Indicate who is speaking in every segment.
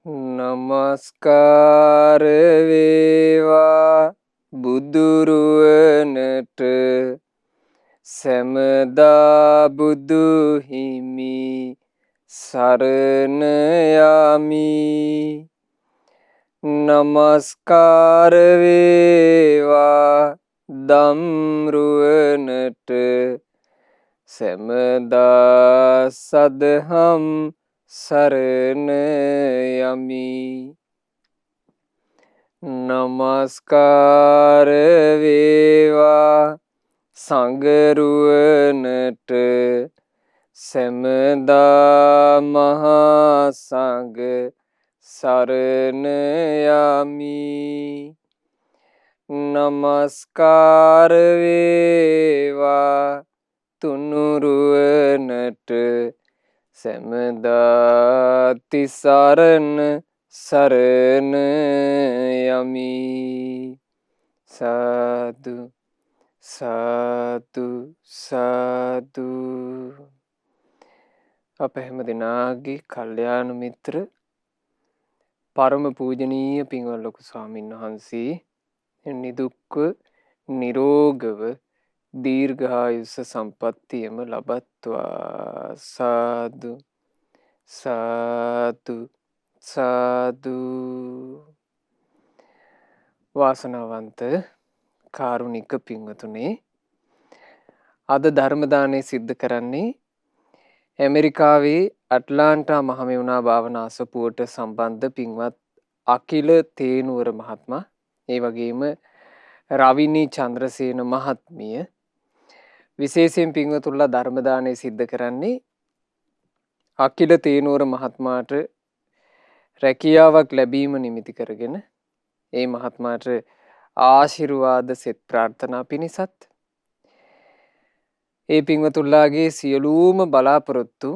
Speaker 1: නමස්කාර වේවා බුදුරුවනට සැමදා බුදු හිමි සරණ යමි. නමස්කාර වේවා ධම්රුවනට සැමදා සදහම් සරණ යමි. නමස්කාර වේවා සංඝරුවනට සැමදා මහා සංඝ සරණ යමි. නමස්කාර වේවා තුනුරුවනට සැමදා තිසරණ සරණ යමි. සාදු සාදු සාදු. අප හැම දෙනාගේ කල්යාණ මිත්‍ර පරම පූජනීය පින්වත් ලොකු ස්වාමීන් වහන්සේ නිදුක්ව නිරෝගව දීර්ඝායුෂ සම්පත්තියම ලබත්වා. සාදු සාදු සාදු. වාසනාවන්ත කාරුණික පින්වතුනේ, අද ධර්ම දානය සිද්ධ කරන්නේ ඇමරිකාවේ ඇට්ලාන්ටා මහමෙවුනා භාවනා අසපුවට සම්බන්ධ පින්වත් අකිල තේනුවර මහත්මයා, ඒ වගේම රවිනී චන්ද්‍රසේන මහත්මිය. විශේෂයෙන් පින්වතුන්ලා ධර්ම දානය සිද්ධ කරන්නේ අකිල තේනුවර මහත්මයාට රැකියාවක් ලැබීම නිමිති කරගෙන ඒ මහත්මයාට ආශිර්වාද සෙත් ප්‍රාර්ථනා පිණිසත්, ඒ පින්වතුන්ලාගේ සියලුම බලාපොරොත්තු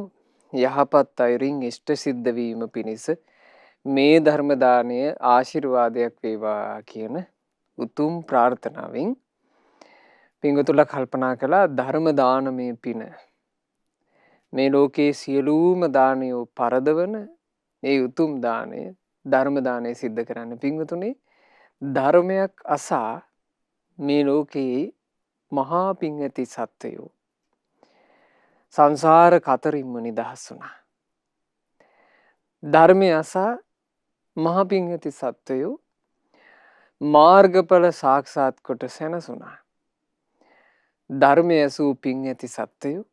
Speaker 1: යහපත් අයුරින් ඉෂ්ට සිද්ධ වීම පිණිස මේ ධර්ම දානය ආශිර්වාදයක් වේවා කියන උතුම් ප්‍රාර්ථනාවෙන් පින්වතුන්ලා කල්පනා කළා ධර්ම දානමය පින, මේ ලෝකයේ සියලුම දානයෝ පරදවන ඒ උතුම් දානය ධර්ම දානය සිද්ධ කරන්න. පින්වතුනේ, ධර්මයක් අසා මේ ලෝකයේ මහා පින් ඇති සත්වයෝ සංසාර කතරින්ම නිදහස් වුණා. ධර්මය අසා මහා පින් ඇති සත්වයෝ මාර්ගඵල සාක්ෂාත් කොට සැනසුණා. ධර්මය ඇසූ පින් ඇති සත්වයෝ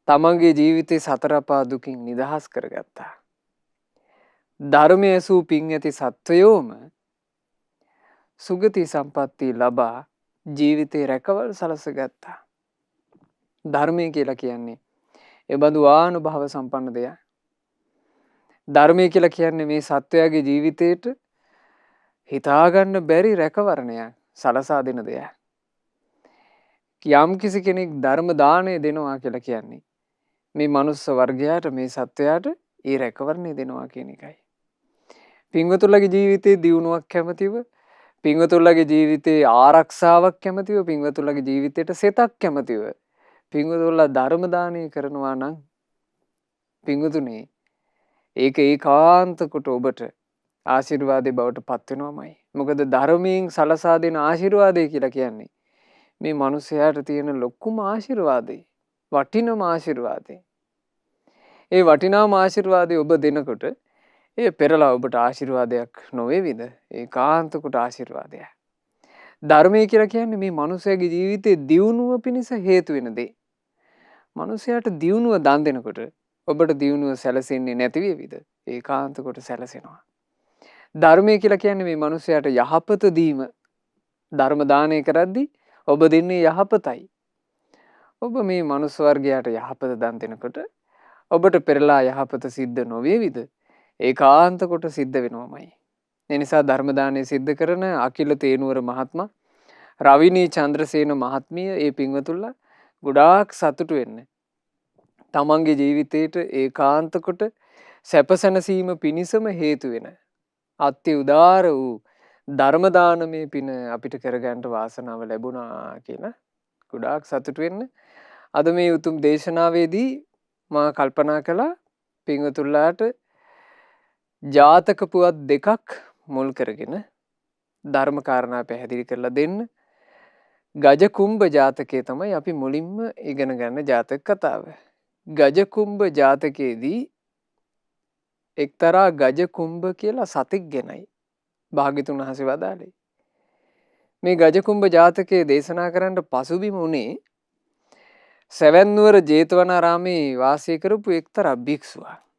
Speaker 1: තමන්ගේ ජීවිතේ සතර අපා දුකින් නිදහස් කරගත්තා. ධර්මය ඇසූ පින් ඇති සත්වයෝම සුගති සම්පatti ලබා ජීවිතේ රැකවල් සලසගත්තා. ධර්මය කියලා කියන්නේ එබඳු ආනුභාව සම්පන්න දෙයක්. ධර්මය කියලා කියන්නේ මේ සත්වයාගේ ජීවිතේට හිතාගන්න බැරි රැකවරණයක් සලසා දෙන දෙයක්. යම් කිසි කෙනෙක් ධර්ම දාණය දෙනවා කියලා කියන්නේ මේ මනුස්ස වර්ගයාට, මේ සත්වයාට ඒ රැකවරණය දෙනවා කියන එකයි. පින්වතුන්ලගේ ජීවිතේ දියුණුවක් කැමතිව, පින්වතුන්ලගේ ජීවිතේ ආරක්ෂාවක් කැමතිව, පින්වතුන්ලගේ ජීවිතයට සෙතක් කැමතිව පින්වතුන්ලා ධර්ම දානය කරනවා නම් පින්වතුනේ, ඒක ඒකාන්ත කොට ඔබට ආශිර්වාදේ බවට පත් වෙනවමයි. මොකද ධර්මයෙන් සලසා දෙන ආශිර්වාදය කියලා කියන්නේ මේ මිනිසයාට තියෙන ලොකුම ආශිර්වාදේ, වටිනම ආශිර්වාදේ. ඒ වටිනාම ආශිර්වාදේ ඔබ දෙනකොට ඒ පෙරලා ඔබට ආශිර්වාදයක් නොවේවිද? ඒකාන්ත කොට ආශිර්වාදයක්. ධර්මය කියලා කියන්නේ මේ මිනිසයාගේ ජීවිතේ දියුණුව පිණිස හේතු වෙන දේ. මිනිසයාට දියුණුව දන් දෙනකොට ඔබට දියුණුව සැලසෙන්නේ නැති වේවිද? ඒකාන්ත කොට සැලසෙනවා. ධර්මය කියලා කියන්නේ මේ මිනිසයාට යහපත දීම. ධර්ම දානය කරද්දී ඔබ දෙන්නේ යහපතයි. ඔබ මේ මනුස්ස වර්ගයාට යහපත දන් දෙනකොට ඔබට පෙරලා යහපත සිද්ධ නොවේවිද? ඒකාන්ත කොට සිද්ධ වෙනවමයි. ඒ නිසා ධර්ම දානය සිද්ධ කරන අකිල තේනුවර මහත්මයා, රවිනී චන්ද්‍රසේන මහත්මිය, ඒ පින්වතුන්ලා ගොඩාක් සතුටු වෙන්න. තමන්ගේ ජීවිතේට ඒකාන්ත කොට සැපසැනසීම පිණිසම හේතු වෙන අති උදාර වූ ධර්ම දානමය පින අපිට කරගන්න වාසනාව ලැබුණා කියලා ගොඩාක් සතුටු වෙන්න. අද මේ උතුම් දේශනාවේදී මා කල්පනා කළා පින්වතුන්ලාට ජාතක පුවත් දෙකක් මුල් කරගෙන ධර්ම කාරණා පැහැදිලි කරලා දෙන්න. ගජකුම්භ ජාතකයේ තමයි අපි මුලින්ම ඉගෙන ගන්න ජාතක කතාව. ගජකුම්භ ජාතකයේදී එක්තරා ගජකුම්භ කියලා සතෙක් ගැනයි භාග්‍යතුන් වහන්සේ වදාළේ. මේ ගජකුම්භ ජාතකයේ දේශනා කරන්න පසුබිම වුණේ සැවැන්නුවර ජේතවනාරාමේ වාසය කරපු එක්තරා භික්ෂුවක්.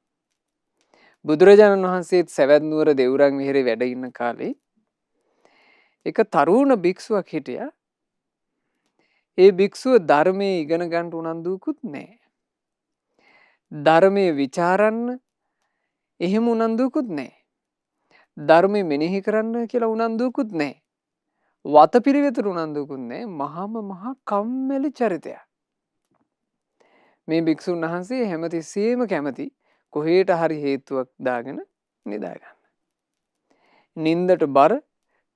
Speaker 1: බුදුරජාණන් වහන්සේත් සැවැන්නුවර දෙව්රම් විහාරේ වැඩ ඉන්න කාලේ එක තරුණ භික්ෂුවක් හිටියා. ඒ භික්ෂුව ධර්මයේ ඉගෙන ගන්න උනන්දුවකුත් නැහැ. ධර්මයේ ਵਿਚාරන්න එහෙම උනන්දුවකුත් නැහැ. ධර්මයේ මෙනෙහි කරන්න කියලා උනන්දුවකුත් නැහැ. වතපිළිවෙතට උනන්දුවකුත් නැහැ. මහා කම්මැලි චරිතයක්. මේ භික්ෂුන් වහන්සේ හැමතිස්සෙම කැමති කොහේට හරි හේතුවක් දාගෙන නිදා ගන්න. නින්දට බර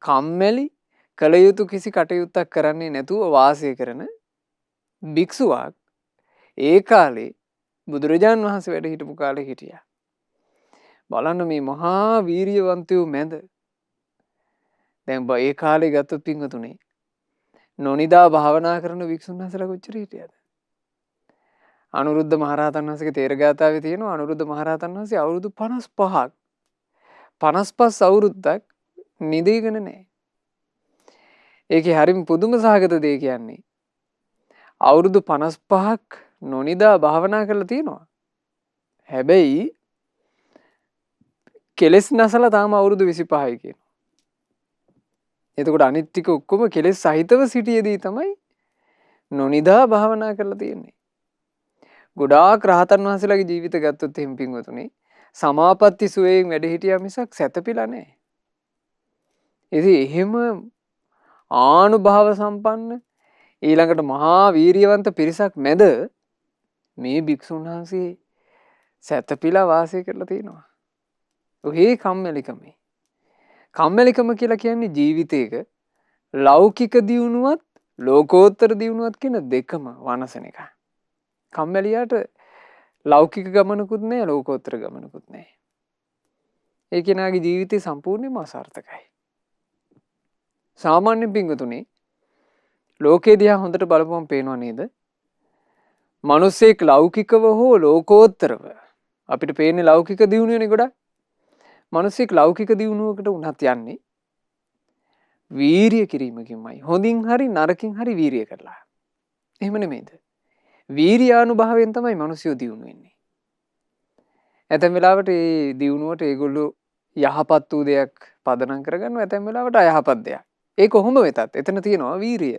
Speaker 1: කම්මැලි කල යුතු කිසි කටයුත්තක් කරන්නේ නැතුව වාසය කරන භික්ෂුවක් ඒ කාලේ බුදුරජාණන් වහන්සේ වැඩ හිටපු කාලේ හිටියා. බලන්න මේ මහා වීරියවන්තයෝ මැද දැන් ඒ කාලේ ගත්තොත් පින්වතුනේ නොනිදා භාවනා කරන භික්ෂුන් වහන්සේලා කොච්චර හිටියද? අනුරුද්ධ මහරහතන් වහන්සේගේ තේරගාතාවේ තියෙනවා අනුරුද්ධ මහරහතන් වහන්සේ අවුරුදු 55ක් 55 අවුරුද්දක් නිදීගෙන නැහැ. ඒකේ හරිම පුදුම සහගත දෙය කියන්නේ අවුරුදු 55ක් නොනිදා භාවනා කරලා තියෙනවා. හැබැයි කෙලස් නැසලා තාම අවුරුදු 25යි කියනවා. එතකොට අනිත් ටික ඔක්කොම කෙලස් සහිතව සිටියේදී තමයි නොනිදා භාවනා කරලා තියෙන්නේ. ගොඩාක් රහතන් වහන්සේලාගේ ජීවිත ගත්තොත් එහෙම පින්වතුනි සමාපatti සුවයෙන් වැඩ හිටියා මිසක් සැතපීලා නැහැ. ඉතින් එහෙම ආනුභාව සම්පන්න ඊළඟට මහා වීරියවන්ත පිරිසක් මැද මේ භික්ෂුන් වහන්සේ සැතපීලා වාසය කරලා තියෙනවා. ඔහේ කම්මැලිකමයි. කම්මැලිකම කියලා කියන්නේ ජීවිතයක ලෞකික දියුණුවත් ලෝකෝත්තර දියුණුවත් කියන දෙකම වනසන එක. කම්මැලියාට ලෞකික ගමනකුත් නැහැ ලෝකෝත්තර ගමනකුත් නැහැ. ඒ කෙනාගේ ජීවිතේ සම්පූර්ණයෙන්ම අසාර්ථකයි. සාමාන්‍ය පින්වතුනි ලෝකේ දිහා හොඳට බලපුවම පේනවා නේද? මිනිස්සෙක් ලෞකිකව හෝ ලෝකෝත්තරව අපිට පේන්නේ ලෞකික දියුණුවනේ ගොඩක්. මිනිස්සෙක් ලෞකික දියුණුවකට උනත් යන්නේ වීරිය කිරීමකින්මයි. හොඳින් හරි නරකින් හරි වීරිය කරලා. එහෙම නෙමෙයිද? වීරියානුභාවයෙන් තමයි මිනිස්සු දියුණු වෙන්නේ. ඇතැම් වෙලාවට මේ දියුණුවට ඒගොල්ලෝ යහපත් වූ දෙයක් පදනම් කරගන්නවා. ඇතැම් වෙලාවට අයහපත් දෙයක්. ඒ කොහොම වෙතත් එතන තියෙනවා වීරිය.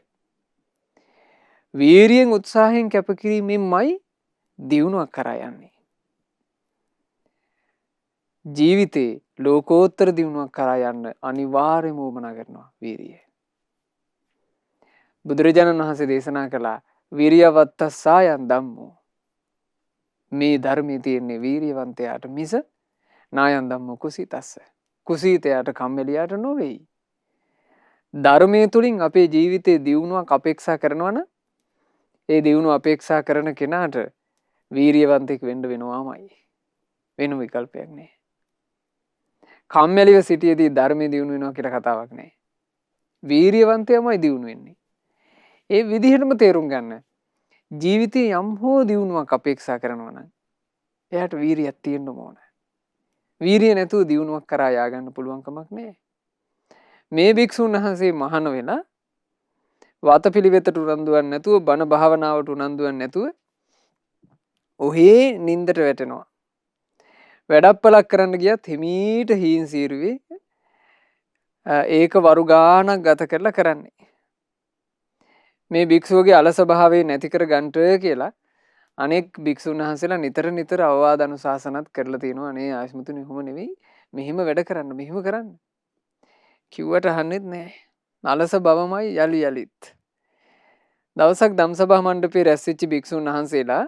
Speaker 1: වීරියෙන් උත්සාහයෙන් කැපකිරීමෙන්මයි දියුණුවක් කරා යන්නේ. ජීවිතේ ලෝකෝත්තර දියුණුවක් කරා යන්න අනිවාර්යයෙන්ම උවමනා කරනවා වීරිය. බුදුරජාණන් වහන්සේ දේශනා කළා විරියවත්තස්සායන් ධම්මෝ. මේ ධර්මයේ තියෙන්නේ වීරියවන්තයාට මිස නායන් ධම්මෝ කුසීතස්ස. කුසීතයාට කම්මැලියාට නොවේයි. ධර්මයේ තුලින් අපේ ජීවිතේ දියුණුවක් අපේක්ෂා කරනවා නම් ඒ දියුණුව අපේක්ෂා කරන කෙනාට වීරියවන්තෙක් වෙන්න වෙනවාමයි. වෙන විකල්පයක් නැහැ. කම්මැලිව සිටියේදී ධර්මයේ දියුණු වෙනවා කියලා කතාවක් නැහැ. වීරියවන්තයමයි දියුණු වෙන්නේ. ඒ විදිහටම තේරුම් ගන්න. ජීවිතේ යම් හෝ දියුණුවක් අපේක්ෂා කරනවා නම් එයාට වීරියක් තියෙන්න ඕන. වීරිය නැතුව දියුණුවක් කරා යා ගන්න පුළුවන් කමක් නැහැ. මේ භික්ෂුන් වහන්සේ මහාන වෙලා වතපිළිවෙතට උනන්දුවක් නැතුව බණ භාවනාවට උනන්දුවක් නැතුව ඔහේ නින්දට වැටෙනවා. වැඩප්පලක් කරන්න ගියත් හිමීට හීන් සීරුවේ ඒක වරු ගානක් ගත කරලා කරන්නේ. මේ භික්ෂුවගේ අලස භාවය නැති කර ගන්නට කියලා අනෙක් භික්ෂුන් වහන්සේලා නිතර අවවාද අනුශාසනත් කරලා තියෙනවා. අනේ ආයස්මතුනි එහෙම නෙවෙයි මෙහෙම වැඩ කරන්න මෙහෙම කරන්න. කිව්වට අහන්නෙත් නැහැ. අලස බවමයි යලි යලිත්. දවසක් ධම්සභා මණ්ඩපේ රැස් වෙච්ච භික්ෂුන් වහන්සේලා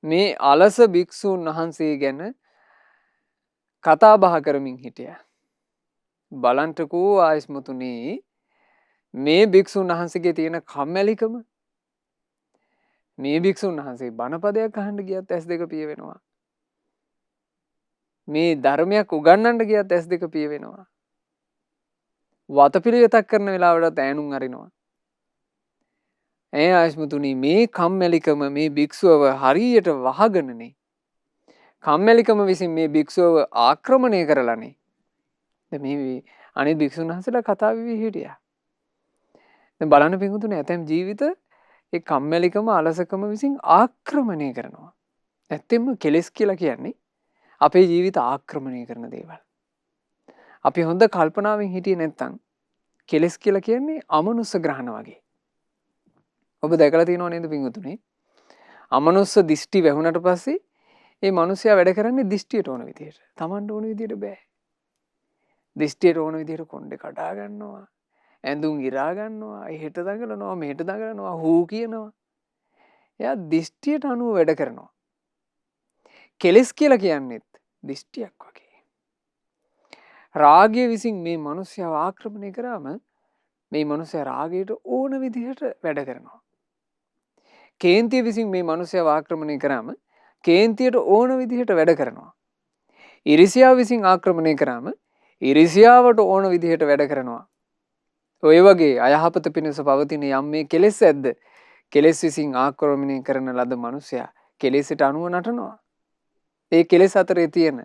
Speaker 1: මේ අලස භික්ෂුන් වහන්සේ ගැන කතා බහ කරමින් හිටියා. බලන්ටකෝ ආයස්මතුනි මේ භික්ෂුන් වහන්සේගේ තියෙන කම්මැලිකම. මේ භික්ෂුන් වහන්සේ බණපදයක් අහන්න ගියත් ඇස් දෙක පිය වෙනවා. මේ ධර්මයක් උගන්වන්න ගියත් ඇස් දෙක පිය වෙනවා. වතපිළිවෙතක් කරන වෙලාවට ඈනුම් අරිනවා. ආයස්මතුනි මේ කම්මැලිකම මේ භික්ෂුවව හරියට වහගෙනනේ. කම්මැලිකම විසින් මේ භික්ෂුවව ආක්‍රමණය කරලානේ. මේ අනිත් භික්ෂුන් වහන්සේලා කතා වෙවි හිටියා. දැන් බලන්න පිටුතුනේ ඇතැම් ජීවිත ඒ කම්මැලිකම අලසකම විසින් ආක්‍රමණය කරනවා. ඇත්තෙන්ම කෙලෙස් කියලා කියන්නේ අපේ ජීවිත ආක්‍රමණය කරන දේවල්. අපි හොඳ කල්පනාවෙන් හිටියේ නැත්තම් කෙලෙස් කියලා කියන්නේ අමනුස්ස ග්‍රහණ වගේ. ඔබ දැකලා තියෙනව නේද පිටුතුනේ? අමනුස්ස දිෂ්ටි වැහුණට පස්සේ ඒ මිනිසයා වැඩ කරන්නේ දිෂ්ටියට ඕන විදියට. Tamanට ඕන විදියට බෑ. දිෂ්ටියට ඕන විදියට කොණ්ඩේ කඩා ගන්නවා. ඇඳුම් ඉරා ගන්නවා. එහෙට දඟලනවා, මෙහෙට දඟලනවා, හූ කියනවා. එයා දිෂ්ටියට අනුව වැඩ කරනවා. කෙලෙස් කියලා කියන්නේත් දිෂ්ටියක් වගේ. රාගය විසින් මේ මිනිසයාව ආක්‍රමණය කරාම මේ මිනිසයා රාගයට ඕන විදිහට වැඩ කරනවා. කේන්තිය විසින් මේ මිනිසයාව ආක්‍රමණය කරාම කේන්තියට ඕන විදිහට වැඩ කරනවා. ඉරිසියාව විසින් ආක්‍රමණය කරාම ඉරිසියාවට ඕන විදිහට වැඩ කරනවා. ඔය වගේ අයහපත පිණිස පවතින යම් මේ කෙලෙස් ඇද්ද කෙලෙස් විසින් ආක්‍රමණය කරන ලද මිනිසයා කෙලෙසට අනුව නටනවා. ඒ කෙලෙස් අතරේ තියෙන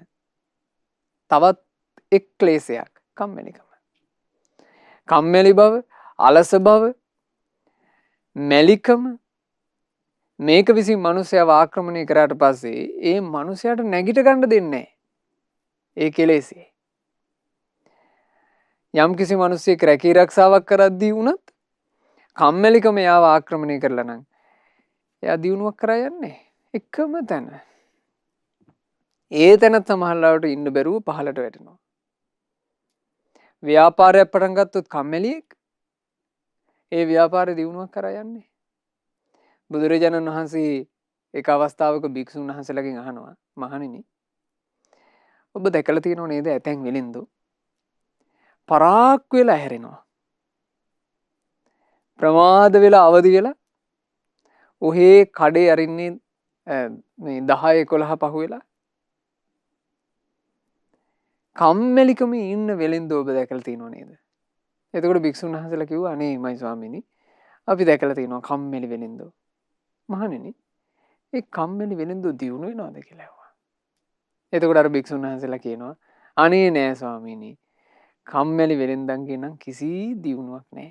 Speaker 1: තවත් එක් ක්ලේශයක් කම්මැලිකම. කම්මැලි බව, අලස බව, මැලිකම මේක විසින් මිනිසයාව ආක්‍රමණය කරාට පස්සේ ඒ මිනිසයාට නැගිට ගන්න දෙන්නේ නැහැ. ඒ කෙලෙසේ. යම් කිසි මිනිසෙක් රැකී ආරක්ෂාවක් කරද්දී වුණත් කම්මැලිකම යාව ආක්‍රමණය කරලා නම් එයා දියුණුවක් කරා යන්නේ එකම තැන. ඒ තැන තමහල්ලාවට ඉන්න බැරුව පහලට වැටෙනවා. ව්‍යාපාරයක් පටන් ගත්තොත් කම්මැලියෙක් ඒ ව්‍යාපාරේ දියුණුවක් කරා යන්නේ. බුදුරජාණන් වහන්සේ එක අවස්ථාවක භික්ෂුන් වහන්සේලාගෙන් අහනවා මහණෙනි ඔබ දැකලා තියෙනව නේද ඇතැන් වෙලින්දු පරාක් වෙලා හැරෙනවා. ප්‍රමාද වෙලා අවදි වෙලා ඔහේ කඩේ අරින්නේ මේ 10 11 පහුවෙලා කම්මැලිකම ඉන්න වෙලින්ද ඔබ දැකලා තියෙනව නේද? එතකොට භික්ෂුන් වහන්සේලා කිව්වා අනේ මයි ස්වාමීනි අපි දැකලා තියෙනවා කම්මැලි වෙලින්ද. මහණෙනි ඒ කම්මැලි වෙලින්ද දියුණු වෙනවද කියලා ඇහුවා. එතකොට අර භික්ෂුන් වහන්සේලා කියනවා අනේ නෑ ස්වාමීනි කම්මැලි වෙලින්දන්ගේ නම් කිසි දියුණුවක් නෑ.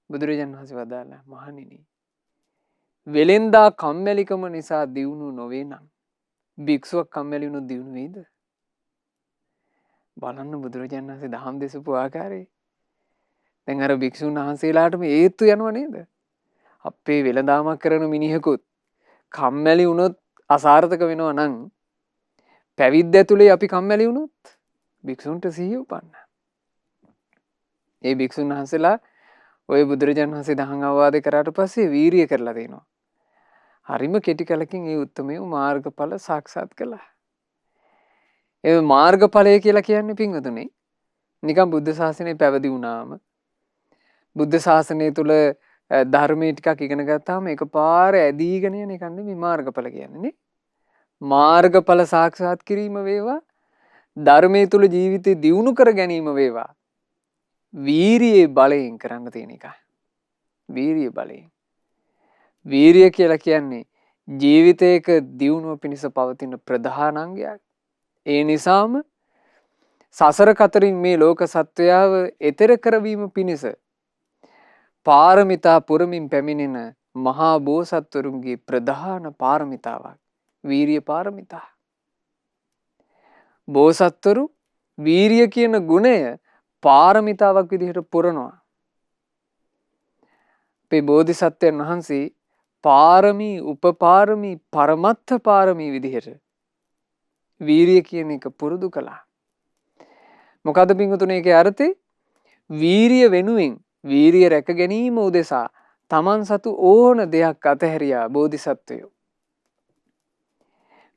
Speaker 1: බුදුරජාණන් වහන්සේ වදාළා මහණෙනි වෙලෙන්දා කම්මැලිකම නිසා දියුණු නොවේ නම් භික්ෂුවක් කම්මැලි වුණොත් දියුණු වෙයිද? බලන්න බුදුරජාණන් වහන්සේ දහම් දෙසපු ආකාරය. දැන් අර භික්ෂුන් වහන්සේලාටම ඒත්තු යනවා නේද? අපේ වෙලඳාමක් කරන මිනිහෙකුත් කම්මැලි වුණොත් අසාර්ථක වෙනවා නම් පැවිද්ද ඇතුලේ අපි කම්මැලි වුණොත් භික්ෂුන්ට සිහිය උපන්න. ඒ භික්ෂුන් වහන්සේලා ඔය බුදුරජාණන් වහන්සේ දහම් අවවාද කරාට පස්සේ වීරිය කරලා දෙනවා. හරිම කෙටි කලකින් ඒ උත්තමයෝ මාර්ගඵල සාක්ෂාත් කළා. ඒ මාර්ගඵලය කියලා කියන්නේ පින්වතුනි නිකන් බුද්ධ ශාසනය පැවිදි වුණාම බුද්ධ ශාසනය තුල ධර්මයේ ටිකක් ඉගෙන ගත්තාම එකපාර ඇදීගෙන යන එක නෙමෙයි මාර්ගඵල කියන්නේ නේ. මාර්ගඵල සාක්ෂාත් කිරීම වේවා ධර්මයේ තුල ජීවිතේ දියුණු කර ගැනීම වේවා වීරියේ බලයෙන් කරන්න තියෙන එකයි. වීරිය බලයෙන්. වීරිය කියලා කියන්නේ ජීවිතයක දියුණුව පිණිස පවතින ප්‍රධාන අංගයක්. ඒ නිසාම සසර කතරින් මේ ලෝක සත්වයාව එතෙර කරවීම පිණිස පාරමිතා පුරමින් පැමිණෙන මහා බෝසත්වරුන්ගේ ප්‍රධාන පාරමිතාවක් වීරිය පාරමිතා. බෝසත්වරු වීරිය කියන ගුණය පාරමිතාවක් විදිහට පුරනවා. අපේ බෝධිසත්වයන් වහන්සේ පාරමී උපපාරමී පරමත්ථ පාරමී විදිහට වීරිය කියන එක පුරුදු කළා. මොකද පින්වතුනි ඒකේ අර්ථය වීරිය වෙනුවෙන් වීරිය රැක ගැනීම උදෙසා තමන් සතු ඕන දෙයක් අතහැරියා බෝධිසත්වයෝ.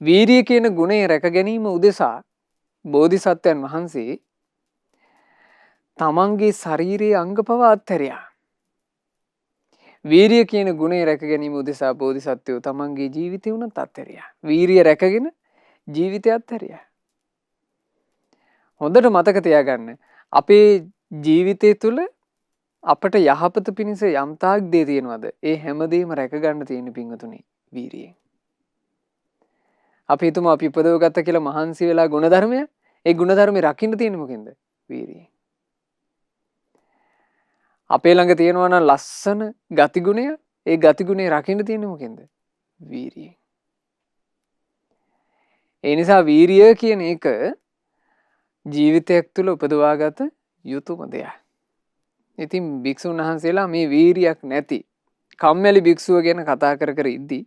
Speaker 1: වීරිය කියන ගුණය රැක ගැනීම උදෙසා බෝධිසත්වයන් වහන්සේ තමන්ගේ ශරීරයේ අංග පවා අත්හැරියා. වීරිය කියන ගුණය රැක ගැනීම උදෙසා බෝධිසත්වයෝ තමන්ගේ ජීවිතය උනත් අත්හැරියා. වීරිය රැකගෙන ජීවිතය අත්හැරියා. හොඳට මතක තියාගන්න. අපේ ජීවිතය තුළ අපට යහපත පිණිස යම් තාක් දේ තියෙනවද? ඒ හැමදේම රැක ගන්න තියෙන පිංගුතුනි වීරියෙන්. අපි හිතමු අපි උපදව ගත්ත කියලා මහන්සි වෙලා ගුණධර්මය. ඒ ගුණධර්මේ රකින්න තියෙන්නේ මොකෙන්ද? වීරියෙන්. අපේ ළඟ තියෙනවා නම් ලස්සන ගතිගුණය, ඒ ගතිගුණේ රකින්න තියෙන්නේ මොකෙන්ද? වීරියෙන්. ඒ නිසා වීරිය කියන එක ජීවිතයක් තුළ උපදවාගත යුතුම දෙයක්. ඉතින් භික්ෂුන් වහන්සේලා මේ වීරියක් නැති කම්මැලි භික්ෂුව ගැන කතා කර කර ඉද්දී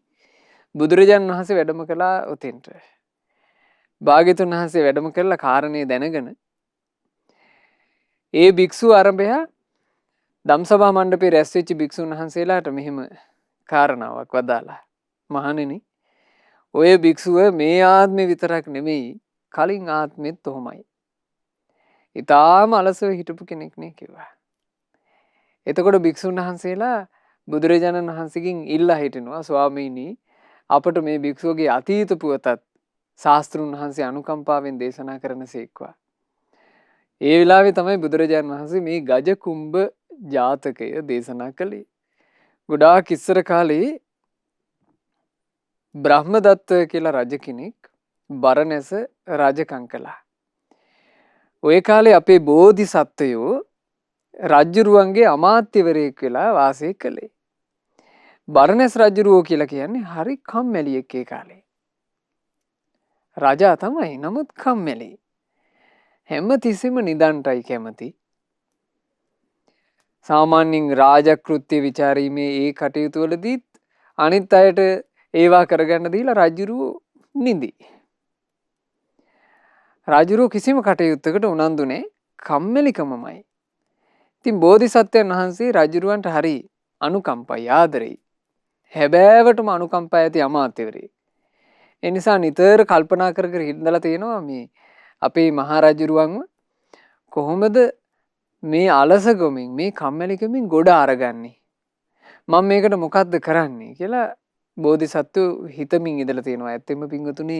Speaker 1: බුදුරජාණන් වහන්සේ වැඩම කළා උතෙන්ට. භාග්‍යතුන් වහන්සේ වැඩම කළා කාරණේ දැනගෙන ඒ භික්ෂුව ආරම්භය ධම්සභා මණ්ඩපේ රැස් වෙච්ච භික්ෂුන් වහන්සේලාට මෙහෙම කාරණාවක් වදාලා. මහණෙනි, ඔය භික්ෂුව මේ ආත්මේ විතරක් නෙමෙයි කලින් ආත්මෙත් ඔහොමයි. ඊටාම අලසව හිටපු කෙනෙක් නේ කිව්වා. එතකොට භික්ෂුන් වහන්සේලා බුදුරජාණන් වහන්සේගෙන් ඉල්ලා හිටිනවා ස්වාමීනි අපට මේ භික්ෂුවගේ අතීත පුවතත් ශාස්ත්‍රුන් වහන්සේ අනුකම්පාවෙන් දේශනා කරනසේක්වා. ඒ වෙලාවේ තමයි බුදුරජාණන් වහන්සේ මේ ගජ කුම්භ ජාතකය දේශනා කළේ. ගොඩාක් ඉස්සර කාලේ බ්‍රහ්මදත්ත කියලා රජ කෙනෙක් බරණැස රජකම් කළා. ওই කාලේ අපේ බෝධිසත්වයෝ රජ්ජුරුවන්ගේ අමාත්‍යවරයෙක් වෙලා වාසය කළේ. බරණැස් රජ්ජුරුවෝ කියලා කියන්නේ හරි කම්මැලියෙක් ඒ කාලේ. රජා තමයි නමුත් කම්මැලි. හැම තිස්සෙම නිදන්ටයි කැමති. සාමාන්‍යයෙන් රාජකෘත්‍ය විචාරීමේ ඒ කටයුතු වලදීත් අනිත් අයට ඒවා කරගන්න දීලා රජුරු නිදි. රජුරු කිසිම කටයුත්තකට උනන්දු නැහැ, කම්මැලිකමමයි. ඉතින් බෝධිසත්වයන් වහන්සේ රජුරවන්ට හරි අනුකම්පයි ආදරෙයි. හැබෑවටම අනුකම්පා ඇති අමාත්‍යවරයෙක්. ඒ නිසා නිතර කල්පනා කර කර හිටඳලා තියෙනවා මේ අපේ මහරජුරුවන්ව කොහොමද මේ අලසකමින් මේ කම්මැලිකමින් ගොඩ අරගන්නේ? මම මේකට මොකද්ද කරන්නේ කියලා බෝධිසත්ව හිතමින් ඉඳලා තියෙනවා. ඇත්තෙම පිංගුතුනි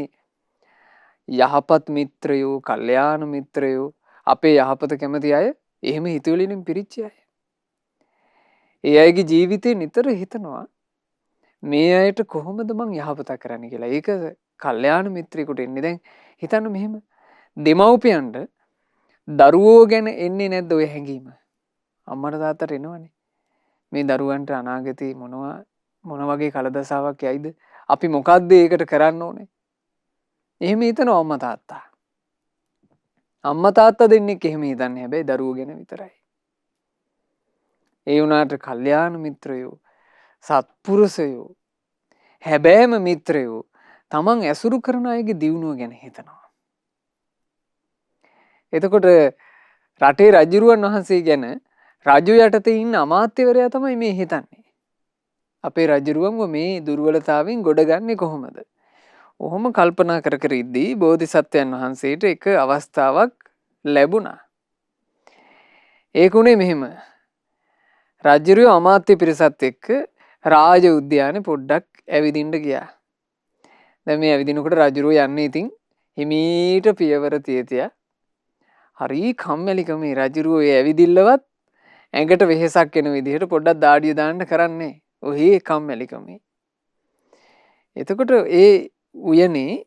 Speaker 1: යහපත් මිත්‍රයෝ, කල්යාණ මිත්‍රයෝ, අපේ යහපත කැමති අය එහෙම හිතවලින් පිරිච්ච අය. ඒ අයගේ ජීවිතේ නිතර හිතනවා මේ අයට කොහොමද මං යහපත කරන්නේ කියලා. ඒක කල්යාණ මිත්‍රයෙකුට එන්නේ. දැන් හිතන්න මෙහෙම දෙමව්පියන්ට දරුවෝ ගැන එන්නේ නැද්ද ඔය හැඟීම? අම්මට තාත්තට එනවනේ. මේ දරුවන්ට අනාගතේ මොන වගේ කලදසාවක් යයිද? අපි මොකද්ද ඒකට කරන්න ඕනේ? එහෙම හිතනවා අම්මා තාත්තා. අම්මා තාත්තා දෙන්නෙක් එහෙම හිතන්නේ හැබැයි දරුවෝ ගැන විතරයි. ඒ වුණාට කල්යාණ මිත්‍රයෝ, සත්පුරුෂයෝ, හැබෑම මිත්‍රයෝ තමන් ඇසුරු කරන අයගේ දියුණුව ගැන හිතනවා. එතකොට රටේ රජුරුවන් වහන්සේ ගැන රජු යටතේ ඉන්න අමාත්‍යවරයා තමයි මේ හිතන්නේ. අපේ රජුරුවන්ව මේ දුර්වලතාවෙන් ගොඩගන්නේ කොහොමද? ඔහොම කල්පනා කර කර ඉද්දී බෝධිසත්වයන් වහන්සේට එක අවස්ථාවක් ලැබුණා. ඒකුණේ මෙහෙම. රජුරුව අමාත්‍ය පිරිසත් එක්ක රාජ උද්‍යානේ පොඩ්ඩක් ඇවිදින්න ගියා. දැන් මේ ඇවිදිනකොට රජුරුව යන්නේ ඉතින් හිමීට පියවර තියතියා. හරි කම්මැලිකමේ රජුරුව ඒ ඇවිදිල්ලවත් ඇඟට වෙහෙසක් එන විදිහට පොඩ්ඩක් දාඩිය දාන්න කරන්නේ. ඔහේ කම්මැලිකමේ. එතකොට ඒ උයනේ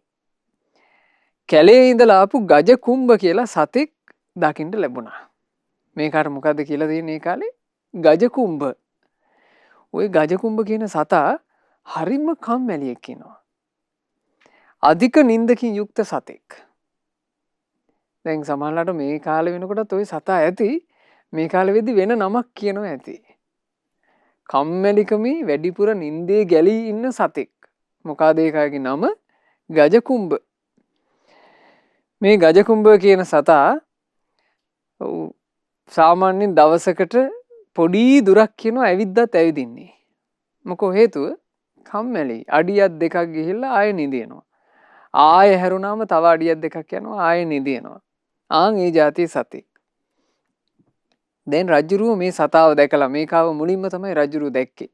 Speaker 1: කැලේ ඉඳලා ආපු ගජ කුම්භ කියලා සතෙක් දකින්න ලැබුණා. මේකට මොකද්ද කියලා තියෙන්නේ ඒ කාලේ? ගජ කුම්භ. ওই ගජ කුම්භ කියන සතා හරිම කම්මැලියෙක් කියනවා. අධික නින්දකින් යුක්ත සතෙක්. දැන් සමහරවිට මේ කාලේ වෙනකොටත් ওই සතා ඇති. මේ කාලෙ වෙද්දි වෙන නමක් කියනවා ඇති. කම්මැලිකමේ වැඩිපුර නින්දේ ගැලී ඉන්න සතෙක්. මොකද ඒකගේ නම ගජ කුම්භ. මේ ගජ කුම්භ කියන සතා සාමාන්‍යයෙන් දවසකට පොඩි දුරක් කියනවා ඇවිද්දත් ඇවිදින්නේ. මොකෝ හේතුව කම්මැලි. අඩියක් දෙකක් ගිහිල්ලා ආයෙ නිදිනවා. ආයෙ හැරුණාම තව අඩියක් දෙකක් යනවා ආයෙ නිදිනවා. ආන් ඒ જાතිය සතෙක්. දැන් රජුරුව මේ සතාව දැකලා මේකාව මුලින්ම තමයි රජුරුව දැක්කේ.